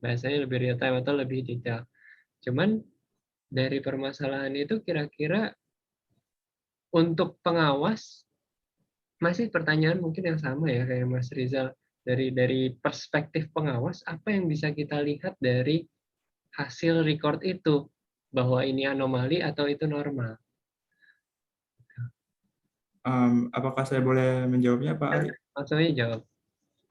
bahasanya lebih real time atau lebih detail. Cuman dari permasalahan itu kira-kira untuk pengawas masih pertanyaan mungkin yang sama ya kayak Mas Rizal, dari perspektif pengawas apa yang bisa kita lihat dari hasil record itu, bahwa ini anomali atau itu normal. Apakah saya boleh menjawabnya, Pak Ali? Maksudnya jawab.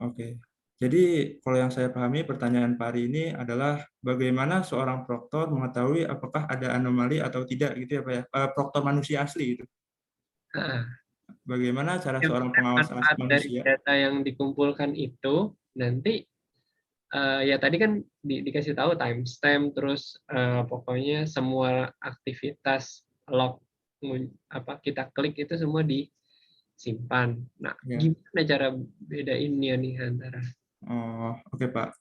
Oke. Jadi, kalau yang saya pahami, pertanyaan Pak Ari ini adalah bagaimana seorang proktor mengetahui apakah ada anomali atau tidak, gitu ya, Pak ya? Proktor manusia asli, gitu. Bagaimana cara seorang pengawas Manfaat dari manusia? data yang dikumpulkan itu nanti ya tadi kan dikasih tahu timestamp, terus pokoknya semua aktivitas log apa kita klik itu semua disimpan. Nah, Ya. gimana cara bedainnya nih antara? Oh, oke, Pak.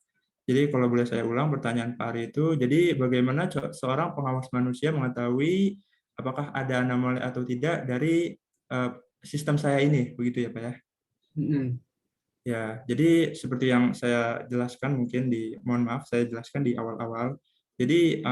Jadi kalau boleh saya ulang pertanyaan Pak Ari itu, jadi bagaimana seorang pengawas manusia mengetahui apakah ada anomali atau tidak dari sistem saya ini, begitu ya, Pak ya? Ya, jadi seperti yang saya jelaskan mungkin mohon maaf saya jelaskan di awal-awal. Jadi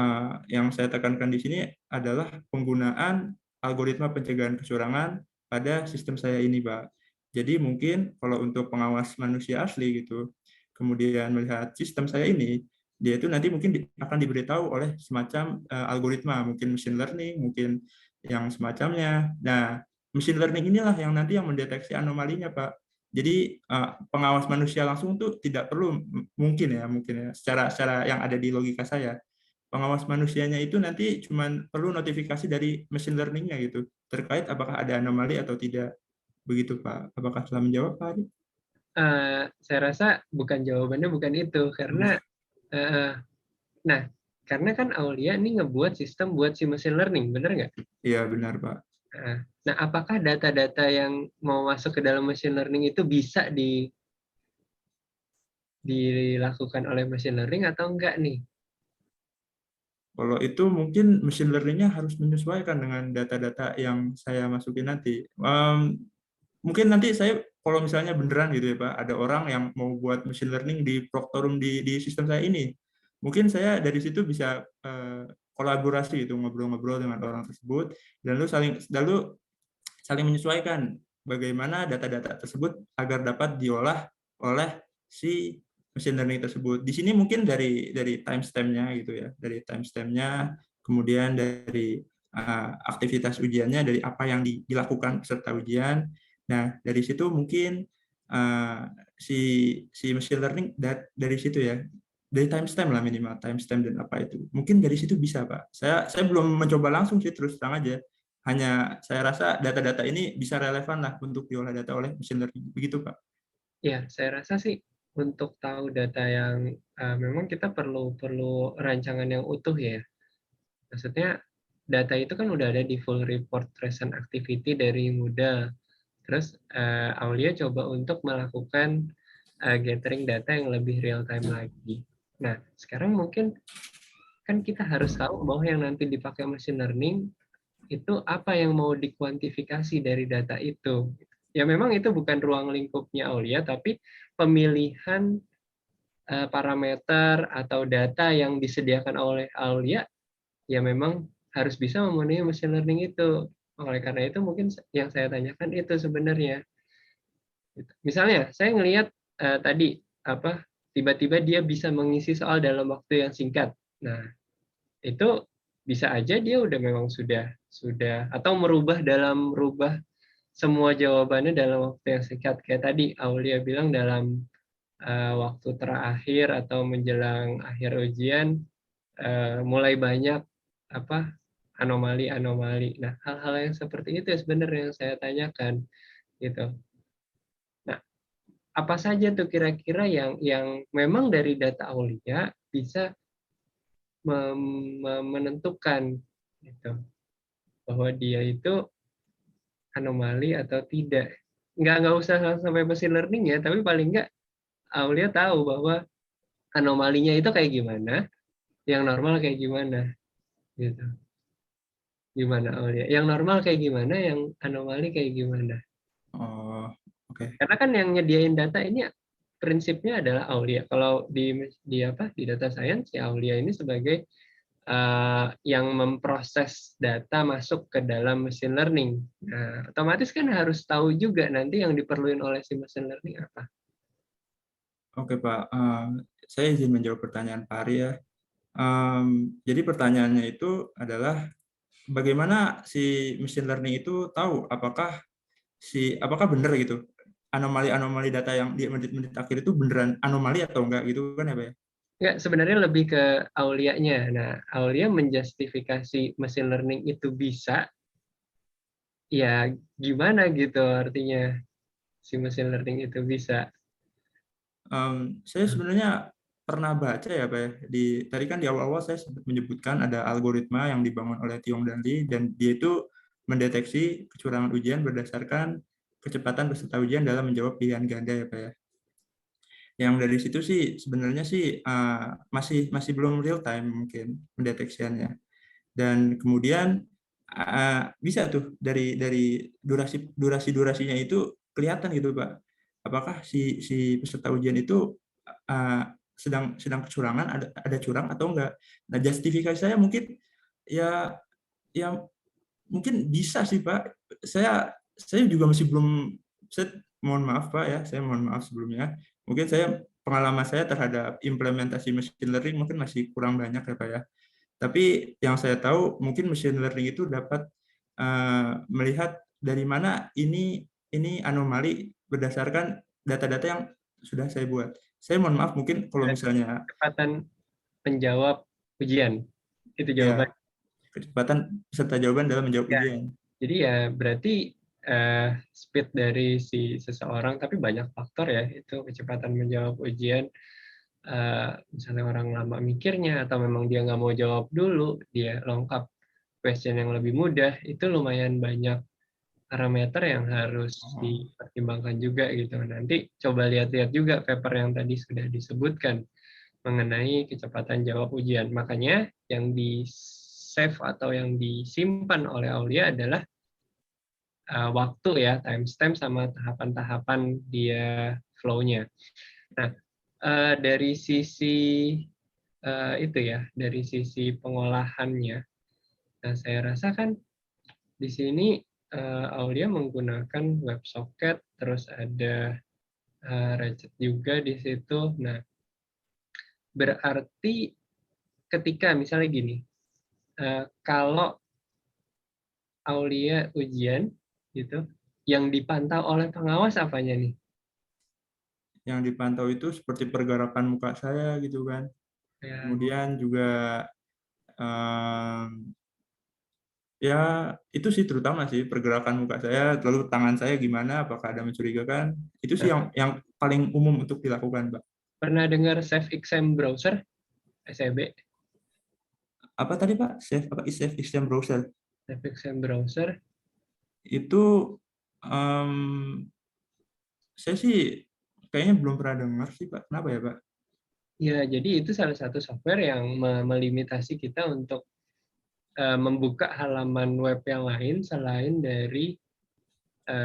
yang saya tekankan di sini adalah penggunaan algoritma pencegahan kecurangan pada sistem saya ini, Pak. Jadi mungkin kalau untuk pengawas manusia asli gitu, kemudian melihat sistem saya ini, dia itu nanti mungkin akan diberitahu oleh semacam algoritma, mungkin machine learning, mungkin yang semacamnya. Nah, machine learning inilah yang nanti yang mendeteksi anomalinya, Pak. Jadi pengawas manusia langsung tuh tidak perlu mungkin ya secara yang ada di logika saya. Pengawas manusianya itu nanti cuma perlu notifikasi dari machine learning-nya gitu terkait apakah ada anomali atau tidak. Begitu, Pak. Apakah telah menjawab, Pak Adi? Saya rasa jawabannya bukan itu karena nah karena kan Aulia ini ngebuat sistem buat si machine learning, benar nggak? Iya, benar, Pak. Nah, apakah data-data yang mau masuk ke dalam machine learning itu bisa dilakukan oleh machine learning atau enggak nih? Kalau itu mungkin machine learning-nya harus menyesuaikan dengan data-data yang saya masukin nanti. Mungkin nanti saya kalau misalnya beneran gitu ya Pak, ada orang yang mau buat machine learning di Proctorum di sistem saya ini, mungkin saya dari situ bisa kolaborasi itu, ngobrol-ngobrol dengan orang tersebut, dan lalu saling menyesuaikan bagaimana data-data tersebut agar dapat diolah oleh si machine learning tersebut. Di sini mungkin dari timestamp-nya gitu ya, dari timestamp-nya, kemudian dari aktivitas ujiannya, dari apa yang dilakukan peserta ujian. Nah, dari situ mungkin si machine learning dari situ ya, dari timestamp lah, minimal timestamp dan apa itu. Mungkin dari situ bisa, Pak. Saya belum mencoba langsung sih, terus terang aja. Hanya saya rasa data-data ini bisa relevan lah untuk diolah data oleh machine learning. Begitu, Pak. Ya, saya rasa sih untuk tahu data yang memang kita perlu rancangan yang utuh ya. Maksudnya data itu kan udah ada di full report recent activity dari Moodle. Terus Aulia coba untuk melakukan gathering data yang lebih real time lagi. Nah, sekarang mungkin kan kita harus tahu bahwa yang nanti dipakai machine learning itu apa yang mau dikuantifikasi dari data itu. Ya memang itu bukan ruang lingkupnya Aulia, tapi pemilihan parameter atau data yang disediakan oleh Aulia ya memang harus bisa memenuhi machine learning itu. Oleh karena itu mungkin yang saya tanyakan itu sebenarnya. Misalnya saya ngelihat tadi apa tiba-tiba dia bisa mengisi soal dalam waktu yang singkat. Nah, itu bisa aja dia udah memang sudah atau merubah semua jawabannya dalam waktu yang singkat. Kayak tadi Aulia bilang dalam waktu terakhir atau menjelang akhir ujian mulai banyak apa anomali-anomali. Nah, hal-hal yang seperti itu sebenarnya yang saya tanyakan gitu. Nah, apa saja tuh kira-kira yang memang dari data Aulia bisa menentukan gitu bahwa dia itu anomali atau tidak. Nggak usah sampai machine learning ya, tapi paling nggak Aulia tahu bahwa anomalinya itu kayak gimana, yang normal kayak gimana gitu. Gimana Aulia? Yang normal kayak gimana, yang anomali kayak gimana? Oh, oke. Karena kan yang nyediain data ini prinsipnya adalah Aulia. Kalau di data science ya Aulia ini sebagai yang memproses data masuk ke dalam machine learning. Nah, otomatis kan harus tahu juga nanti yang diperluin oleh si machine learning apa. Oke, Pak. Saya izin menjawab pertanyaan Pak Ari ya. Jadi pertanyaannya itu adalah bagaimana si machine learning itu tahu apakah benar gitu anomali-anomali data yang di menit akhir itu beneran anomali atau enggak gitu kan ya, Pak ya? Enggak, sebenarnya lebih ke Aulia-nya. Nah, Aulia menjustifikasi machine learning itu bisa, ya gimana gitu artinya si machine learning itu bisa. Saya sebenarnya pernah baca ya, Pak ya, tadi kan di awal-awal saya sempat menyebutkan ada algoritma yang dibangun oleh Tiong dan Lee, dan dia itu mendeteksi kecurangan ujian berdasarkan kecepatan peserta ujian dalam menjawab pilihan ganda ya, Pak ya. Yang dari situ sih sebenarnya sih masih belum real time mungkin pendeteksiannya. Dan kemudian bisa tuh dari durasinya itu kelihatan gitu Pak. Apakah si peserta ujian itu sedang kecurangan, ada curang atau enggak. Nah, justifikasi saya mungkin ya mungkin bisa sih Pak. Saya juga masih belum, saya mohon maaf Pak ya, saya mohon maaf sebelumnya. Mungkin pengalaman saya terhadap implementasi machine learning mungkin masih kurang banyak ya Pak ya. Tapi yang saya tahu mungkin machine learning itu dapat melihat dari mana ini anomali berdasarkan data-data yang sudah saya buat. Saya mohon maaf mungkin kalau misalnya Kecepatan penjawab ujian. Itu ya jawaban. kecepatan peserta jawaban dalam menjawab Ya. ujian. Jadi ya berarti speed dari si seseorang, tapi banyak faktor ya, itu kecepatan menjawab ujian. Misalnya orang lama mikirnya, atau memang dia nggak mau jawab dulu, dia lengkap question yang lebih mudah, itu lumayan banyak parameter yang harus dipertimbangkan juga gitu. Nanti coba lihat-lihat juga paper yang tadi sudah disebutkan mengenai kecepatan jawab ujian. Makanya yang di save atau yang disimpan oleh Aulia adalah waktu ya, timestamp sama tahapan-tahapan dia flow-nya. Nah, dari sisi itu ya, dari sisi pengolahannya, nah saya rasa kan di sini Aulia menggunakan WebSocket, terus ada Ratchet juga di situ. Nah, berarti ketika misalnya gini, kalau Aulia ujian gitu, yang dipantau oleh pengawas apanya nih? Yang dipantau itu seperti pergerakan muka saya gitu kan. Ya, Kemudian juga ya itu sih terutama sih pergerakan muka saya, lalu tangan saya gimana, apakah ada mencurigakan. Itu sih nah, yang paling umum untuk dilakukan, Mbak. pernah dengar Safe Exam Browser, SEB? Apa tadi, Pak? Safe Exam Browser. Safe Exam Browser, Itu em, saya sih kayaknya belum pernah dengar sih, Pak. Kenapa ya, Pak? ya jadi itu salah satu software yang melimitasi kita untuk membuka halaman web yang lain selain dari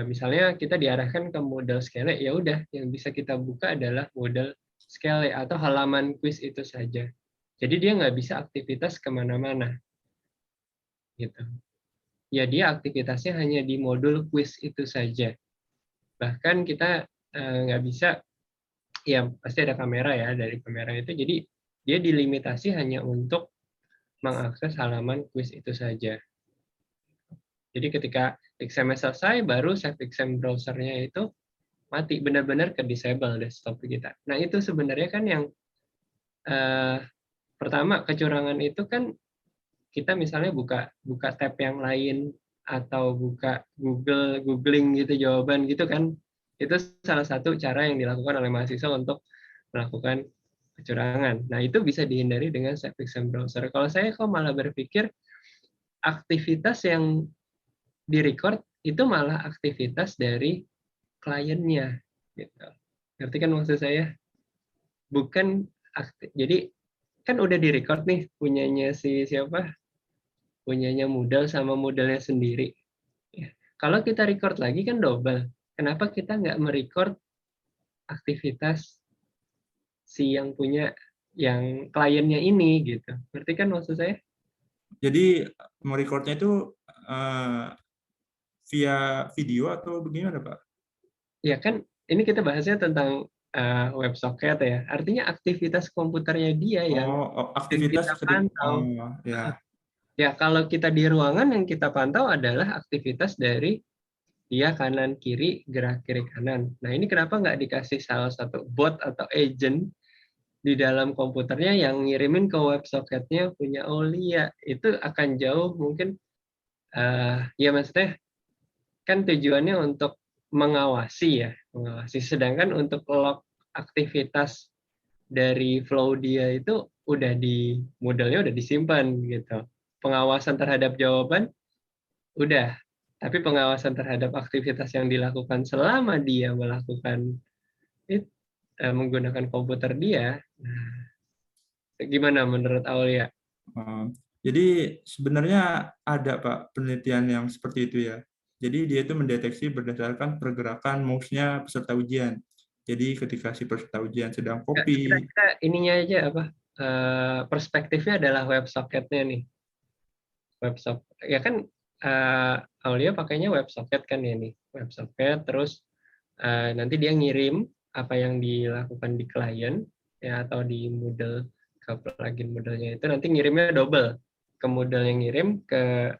misalnya kita diarahkan ke model Scale, ya udah yang bisa kita buka adalah model Scale atau halaman quiz itu saja. Jadi dia nggak bisa aktivitas kemana-mana, gitu. Ya dia aktivitasnya hanya di modul quiz itu saja. Bahkan kita nggak bisa, ya pasti ada kamera ya, dari kamera itu, jadi dia dilimitasi hanya untuk mengakses halaman quiz itu saja. Jadi ketika exam selesai, baru save exam browser-nya itu mati, benar-benar ke disable desktop kita. Nah itu sebenarnya kan yang pertama, kecurangan itu kan kita misalnya buka tab yang lain atau buka googling gitu jawaban gitu kan, itu salah satu cara yang dilakukan oleh mahasiswa untuk melakukan kecurangan. Nah itu bisa dihindari dengan save exam browser. Kalau saya kok malah berpikir aktivitas yang direcord itu malah aktivitas dari kliennya, gitu. Ngerti kan maksud saya? Bukan jadi kan udah direcord nih punyanya si siapa? Punyanya Moodle sama Moodle-nya sendiri. Ya. Kalau kita record lagi kan double. Kenapa kita nggak merecord aktivitas si yang punya yang kliennya ini gitu? Ngerti kan maksud saya? Jadi merecordnya itu via video atau bagaimana, Pak? Ya kan ini kita bahasnya tentang WebSocket ya. Artinya aktivitas komputernya dia yang Aktivitas kita pantau. ya. Ya kalau kita di ruangan yang kita pantau adalah aktivitas dari dia kanan kiri, gerak kiri kanan. Nah ini kenapa nggak dikasih salah satu bot atau agent di dalam komputernya yang ngirimin ke WebSocket-nya punya Aulia? Itu akan jauh mungkin ya maksudnya kan tujuannya untuk mengawasi ya, mengawasi. Sedangkan untuk log aktivitas dari flow dia itu udah di modelnya udah disimpan gitu. Pengawasan terhadap jawaban udah, tapi pengawasan terhadap aktivitas yang dilakukan selama dia melakukan menggunakan komputer dia, nah, gimana menurut Aulia? Jadi sebenarnya ada, Pak, penelitian yang seperti itu ya. Jadi dia itu mendeteksi berdasarkan pergerakan mouse-nya peserta ujian. Jadi ketika si peserta ujian sedang copy, Kira-kira ininya aja apa? Perspektifnya adalah WebSocket-nya nih. WebSocket ya kan Aulia pakainya WebSocket kan ya nih. WebSocket terus nanti dia ngirim apa yang dilakukan di klien ya atau di Moodle ke plugin Moodle-nya itu nanti ngirimnya double ke Moodle yang ngirim ke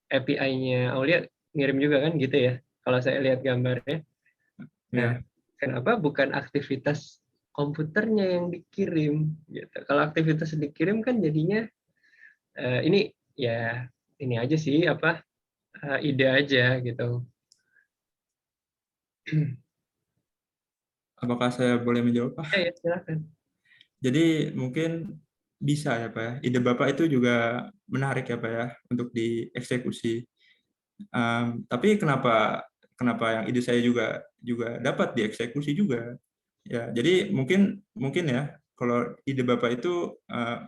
API-nya Aulia ngirim juga kan gitu ya kalau saya lihat gambarnya. Nah, ya. kenapa bukan aktivitas komputernya yang dikirim gitu. Kalau aktivitas dikirim kan jadinya ini ya ini aja sih apa ide aja gitu. Apakah saya boleh menjawab, Pak? Ya silakan. Jadi mungkin bisa ya, Pak ya. Ide Bapak itu juga menarik ya, Pak ya, untuk dieksekusi. Tapi kenapa yang ide saya juga dapat dieksekusi juga? Ya, jadi mungkin ya, kalau ide Bapak itu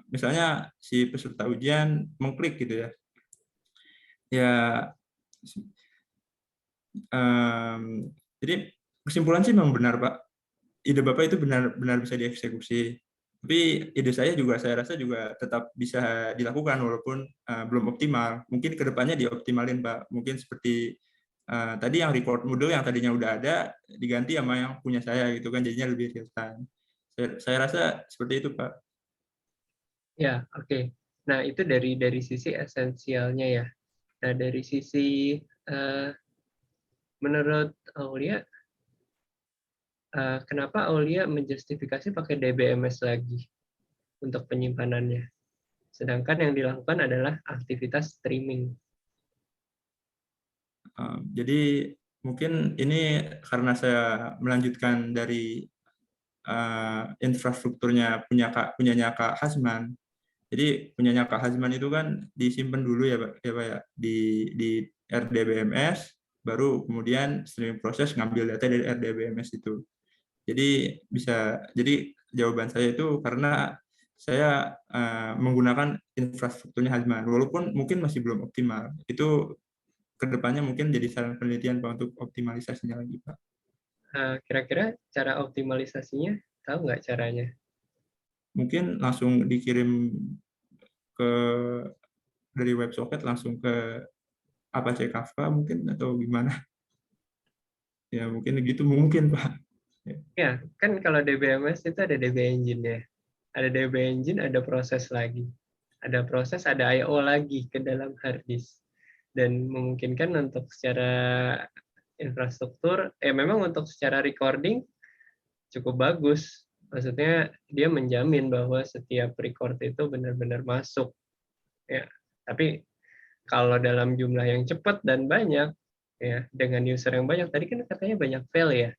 misalnya si peserta ujian mengklik gitu ya. Ya Jadi kesimpulan sih memang benar, Pak. Ide Bapak itu benar-benar bisa dieksekusi. Tapi ide saya juga, saya rasa juga tetap bisa dilakukan walaupun belum optimal. Mungkin kedepannya dioptimalin, Pak. Mungkin seperti tadi yang record model yang tadinya udah ada diganti sama yang punya saya gitu kan, jadinya lebih real time. Saya rasa seperti itu, Pak. Ya, oke. Nah, itu dari sisi esensialnya ya. Nah, dari sisi menurut Aulia, kenapa Aulia menjustifikasi pakai DBMS lagi untuk penyimpanannya? Sedangkan yang dilakukan adalah aktivitas streaming. Jadi mungkin ini karena saya melanjutkan dari infrastrukturnya punyanya Kak Hasman. Jadi punyanya Kak Hasman itu kan disimpan dulu ya Pak ya, di RDBMS, baru kemudian streaming proses ngambil data dari RDBMS itu. Jadi jawaban saya itu karena saya menggunakan infrastrukturnya Hasman, walaupun mungkin masih belum optimal. Itu kedepannya mungkin jadi saran penelitian Pak untuk optimalisasinya lagi Pak. Kira-kira cara optimalisasinya tahu nggak caranya? Mungkin langsung dikirim ke dari WebSocket langsung ke Apache Kafka mungkin atau gimana? Ya mungkin gitu mungkin Pak. Ya, kan kalau DBMS itu ada DB Engine ya. Ada DB Engine, ada proses lagi. Ada proses, ada I/O lagi ke dalam hard disk. Dan memungkinkan untuk secara infrastruktur, memang untuk secara recording cukup bagus. Maksudnya dia menjamin bahwa setiap record itu benar-benar masuk. Ya, tapi kalau dalam jumlah yang cepat dan banyak, ya dengan user yang banyak, tadi kan katanya banyak fail ya.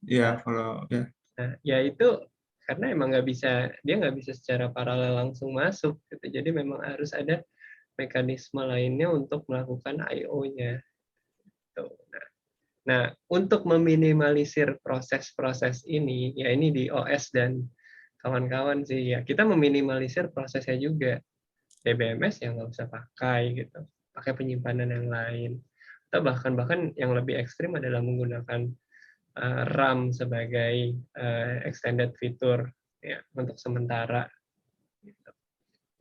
Iya kalau ya. Nah, ya itu karena emang dia nggak bisa secara paralel langsung masuk. Gitu. Jadi memang harus ada mekanisme lainnya untuk melakukan I/O-nya. Nah, untuk meminimalisir proses-proses ini, ya ini di OS dan kawan-kawan sih, ya kita meminimalisir prosesnya juga. DBMS yang nggak usah pakai gitu, pakai penyimpanan yang lain. Atau bahkan yang lebih ekstrim adalah menggunakan RAM sebagai extended fitur ya untuk sementara. Gitu.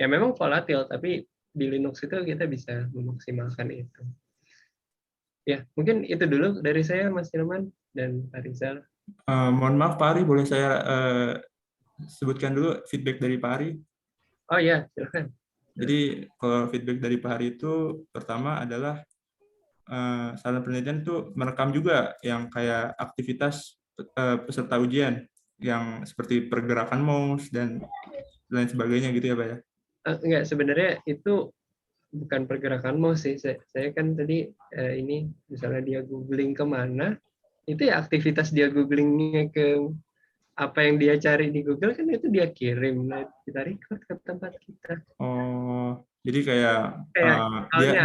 Ya memang volatil, tapi di Linux itu kita bisa memaksimalkan itu. Ya, mungkin itu dulu dari saya, Mas Hilman dan Pak Rizal. Mohon maaf Pak Ari, boleh saya sebutkan dulu feedback dari Pak Ari? Oh ya, silakan. Jadi kalau feedback dari Pak Ari itu pertama adalah saran penelitian itu merekam juga yang kayak aktivitas peserta ujian yang seperti pergerakan mouse dan lain sebagainya gitu ya Pak ya? Enggak, sebenarnya itu bukan pergerakan mouse sih. Saya kan tadi ini misalnya dia googling kemana, itu ya aktivitas dia googlingnya ke apa yang dia cari di Google kan itu dia kirim, nah, kita record ke tempat kita. Oh, jadi kayak Soalnya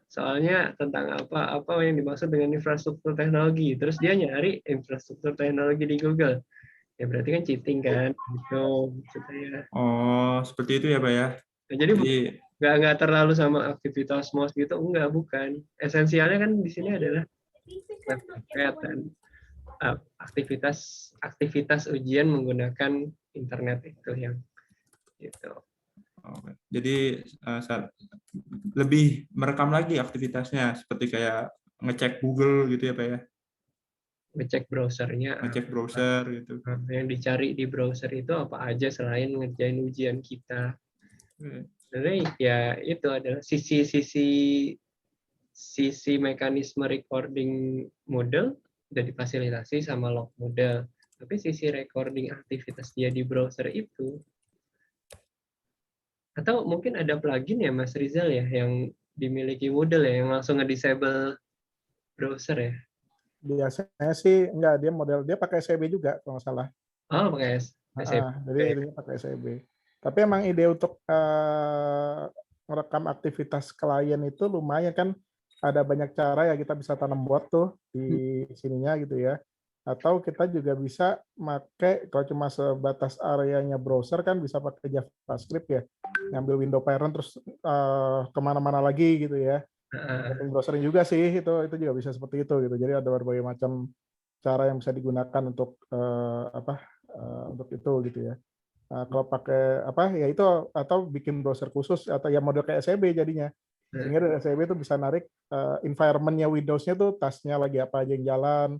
soalnya tentang apa yang dimaksud dengan infrastruktur teknologi, terus dia nyari infrastruktur teknologi di Google, ya berarti kan cheating kan, gitu maksudnya. Oh, seperti itu ya Pak ya? Nah, jadi Jadi nggak terlalu sama aktivitas mouse gitu, enggak, bukan. Esensialnya kan di sini adalah web dan aktivitas ujian menggunakan internet itu yang gitu. jadi lebih merekam lagi aktivitasnya seperti kayak ngecek Google gitu ya Pak ya? Ngecek browsernya, Ngecek browser gitu. yang dicari di browser itu apa aja selain ngerjain ujian kita. Sebenarnya ya itu adalah sisi mekanisme recording model udah difasilitasi sama log model. Tapi sisi recording aktivitas dia di browser itu, atau mungkin ada plugin ya Mas Rizal ya yang dimiliki Moodle ya yang langsung nge-disable browser ya? Biasanya sih enggak, dia pakai SCB juga kalau nggak salah. Oh, pakai SCB. Jadi dia pakai SCB. Tapi emang ide untuk merekam aktivitas klien itu lumayan kan, ada banyak cara ya, kita bisa tanam bot tuh di sininya gitu ya. Atau kita juga bisa pakai, kalau cuma sebatas areanya browser kan bisa pakai JavaScript ya, ngambil window parent terus kemana-mana lagi gitu ya. Setting browser juga sih, itu juga bisa seperti itu gitu. Jadi ada berbagai macam cara yang bisa digunakan untuk untuk itu gitu ya. Kalau pakai ya itu, atau bikin browser khusus atau ya model kayak SCB jadinya. Sehingga dari SCB itu bisa narik environment-nya Windows-nya tuh task-nya lagi apa aja yang jalan.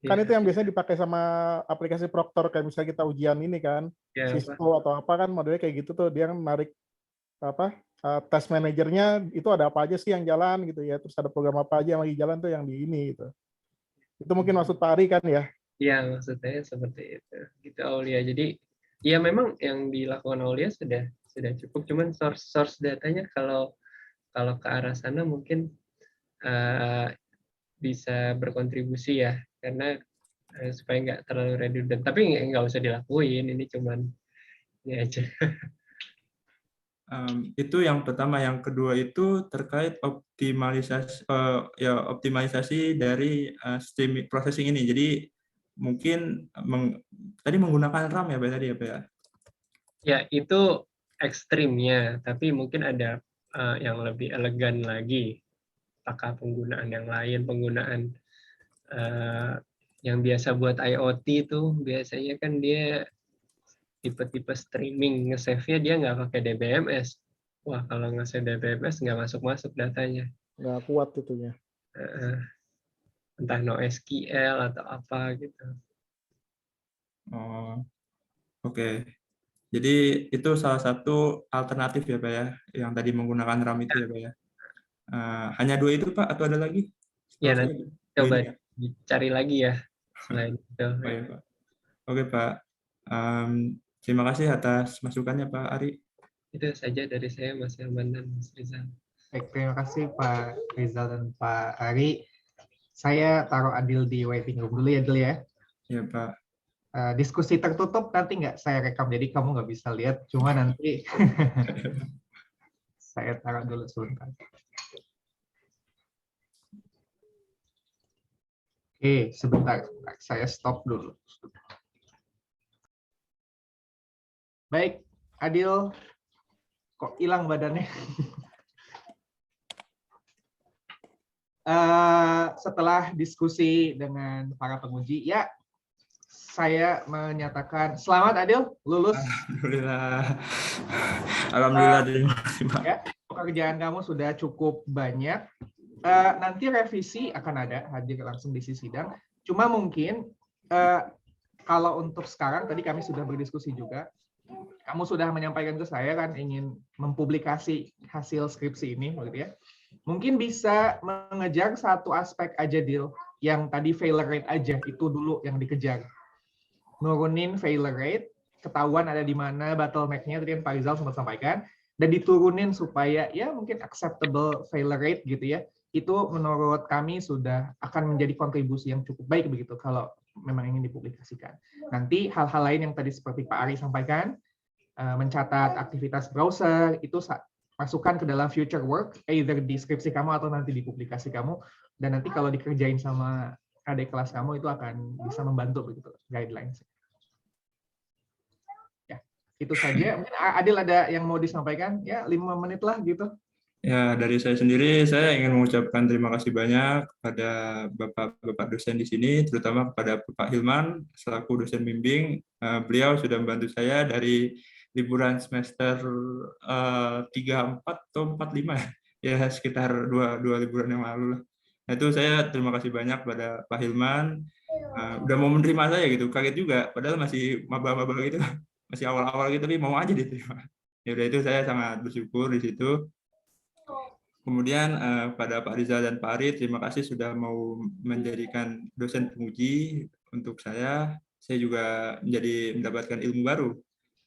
Kan itu yang biasanya dipakai sama aplikasi Proctor, kayak misalnya kita ujian ini kan, Cisco atau apa kan modelnya kayak gitu tuh, dia narik task manajernya itu ada apa aja sih yang jalan gitu ya, terus ada program apa aja yang lagi jalan tuh yang di ini gitu. Itu mungkin maksud Pak Ari kan ya? Iya, maksud saya seperti itu. Gitu Aulia. Jadi ya memang yang dilakukan Aulia sudah cukup, cuman source datanya kalau ke arah sana mungkin bisa berkontribusi ya, karena supaya nggak terlalu redundant. Tapi nggak usah dilakuin, ini cuman ini aja. Itu yang pertama. Yang kedua itu terkait optimalisasi dari streaming processing ini. Jadi mungkin tadi menggunakan RAM ya Pak tadi ya Pak ya? Ya, itu ekstrimnya, tapi mungkin ada yang lebih elegan lagi. Apakah penggunaan yang lain, penggunaan yang biasa buat IoT itu biasanya kan dia tipe-tipe streaming, nge-save-nya dia nggak pakai DBMS. Wah, kalau nge-save DBMS nggak masuk datanya. Nggak kuat itunya. Entah NoSQL atau apa gitu. Oh, oke. Jadi itu salah satu alternatif ya Pak ya, yang tadi menggunakan RAM itu ya Pak ya. Hanya 2 itu Pak, atau ada lagi? Ya, nanti coba dicari lagi ya selain itu. Oh, ya, Pak. Oke Pak. Terima kasih atas masukannya Pak Ari. Itu saja dari saya, Mas Hilman dan Mas Rizal. Baik, terima kasih Pak Rizal dan Pak Ari. Saya taruh Adil di waiting room dulu ya, Adil ya. Ya Pak. Diskusi tertutup nanti nggak saya rekam, jadi kamu nggak bisa lihat. Cuma nanti saya taruh dulu sebentar. Oke, sebentar. Saya stop dulu. Baik, Adil. Kok hilang badannya? Setelah diskusi dengan para penguji, ya saya menyatakan selamat Adil, lulus. Alhamdulillah. Alhamdulillah, terima kasih Pak. Ya, pekerjaan kamu sudah cukup banyak. Nanti revisi akan ada, hadir langsung di sidang. Cuma mungkin kalau untuk sekarang, tadi kami sudah berdiskusi juga, kamu sudah menyampaikan ke saya kan ingin mempublikasi hasil skripsi ini, begitu ya. Mungkin bisa mengejar satu aspek aja, Dil, yang tadi failure rate aja, itu dulu yang dikejar. Nurunin failure rate, ketahuan ada di mana bottleneck-nya, tadi yang Pak Rizal sempat sampaikan, dan diturunin supaya ya mungkin acceptable failure rate gitu ya. Itu menurut kami sudah akan menjadi kontribusi yang cukup baik begitu kalau memang ingin dipublikasikan. Nanti hal-hal lain yang tadi seperti Pak Ari sampaikan, mencatat aktivitas browser, itu masukkan ke dalam future work, either di skripsi kamu atau nanti di publikasi kamu, dan nanti kalau dikerjain sama adik kelas kamu itu akan bisa membantu begitu guidelines. Ya, itu saja. Mungkin Adil ada yang mau disampaikan? Ya, 5 menit lah gitu. Ya, dari saya sendiri, saya ingin mengucapkan terima kasih banyak kepada Bapak dosen di sini, terutama kepada Pak Hilman, selaku dosen bimbing. Beliau sudah membantu saya dari liburan semester 3, 4, atau 4, 5, ya sekitar 2 liburan yang lalu. Nah, itu saya terima kasih banyak kepada Pak Hilman. Udah mau menerima saya gitu, kaget juga, padahal masih maba-maba gitu, masih awal-awal gitu, tapi mau aja diterima. Ya udah, itu saya sangat bersyukur di situ. Kemudian pada Pak Rizal dan Pak Ari, terima kasih sudah mau menjadikan dosen penguji untuk saya. Saya juga mendapatkan ilmu baru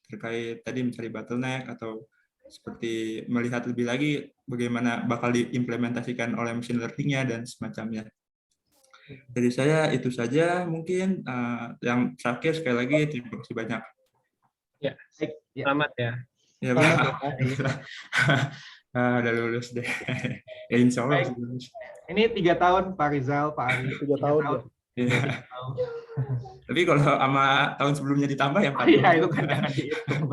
terkait tadi mencari bottleneck atau seperti melihat lebih lagi bagaimana bakal diimplementasikan oleh machine learning-nya dan semacamnya. Dari saya itu saja mungkin. Yang terakhir sekali lagi terima kasih banyak. Ya, selamat ya. Ya, Pak. Udah lulus deh. Ya, insya Allah. Ini 3 tahun Pak Rizal, Pak Ari. 3 tahun. Ya. Tapi kalau sama tahun sebelumnya ditambah ya 40. Iya, itu kan jangan dihitung.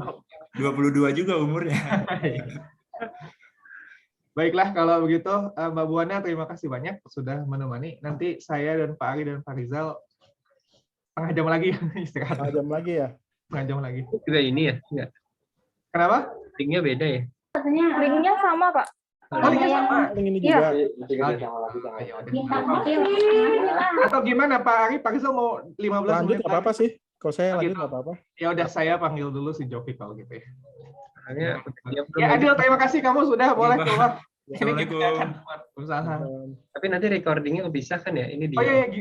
22 juga umurnya. Baiklah kalau begitu, Mbak Buana terima kasih banyak sudah menemani. Nanti saya dan Pak Ari dan Pak Rizal setengah jam lagi istirahat. Setengah jam lagi ya. Setengah jam lagi. Juga ini ya, enggak. Kenapa? Linknya beda ya. Linknya sama, Pak. Oh, linknya sama. Link ini Iya. juga. Ya udah. Atau gimana Pak Ari, Pak Rizal mau 15 Lanjut menit nggak apa-apa sih. Kalau saya lanjut Gitu. nggak apa-apa. Ya udah saya panggil dulu si Jovi kalau gitu ya. Soalnya dia belum Ya Adil, terima kasih kamu sudah boleh Pak. keluar. Ini kita Assalamualaikum. akan buat usaha. Tapi nanti recordingnya kepisah kan ya? Ini Oh dia. iya, iya,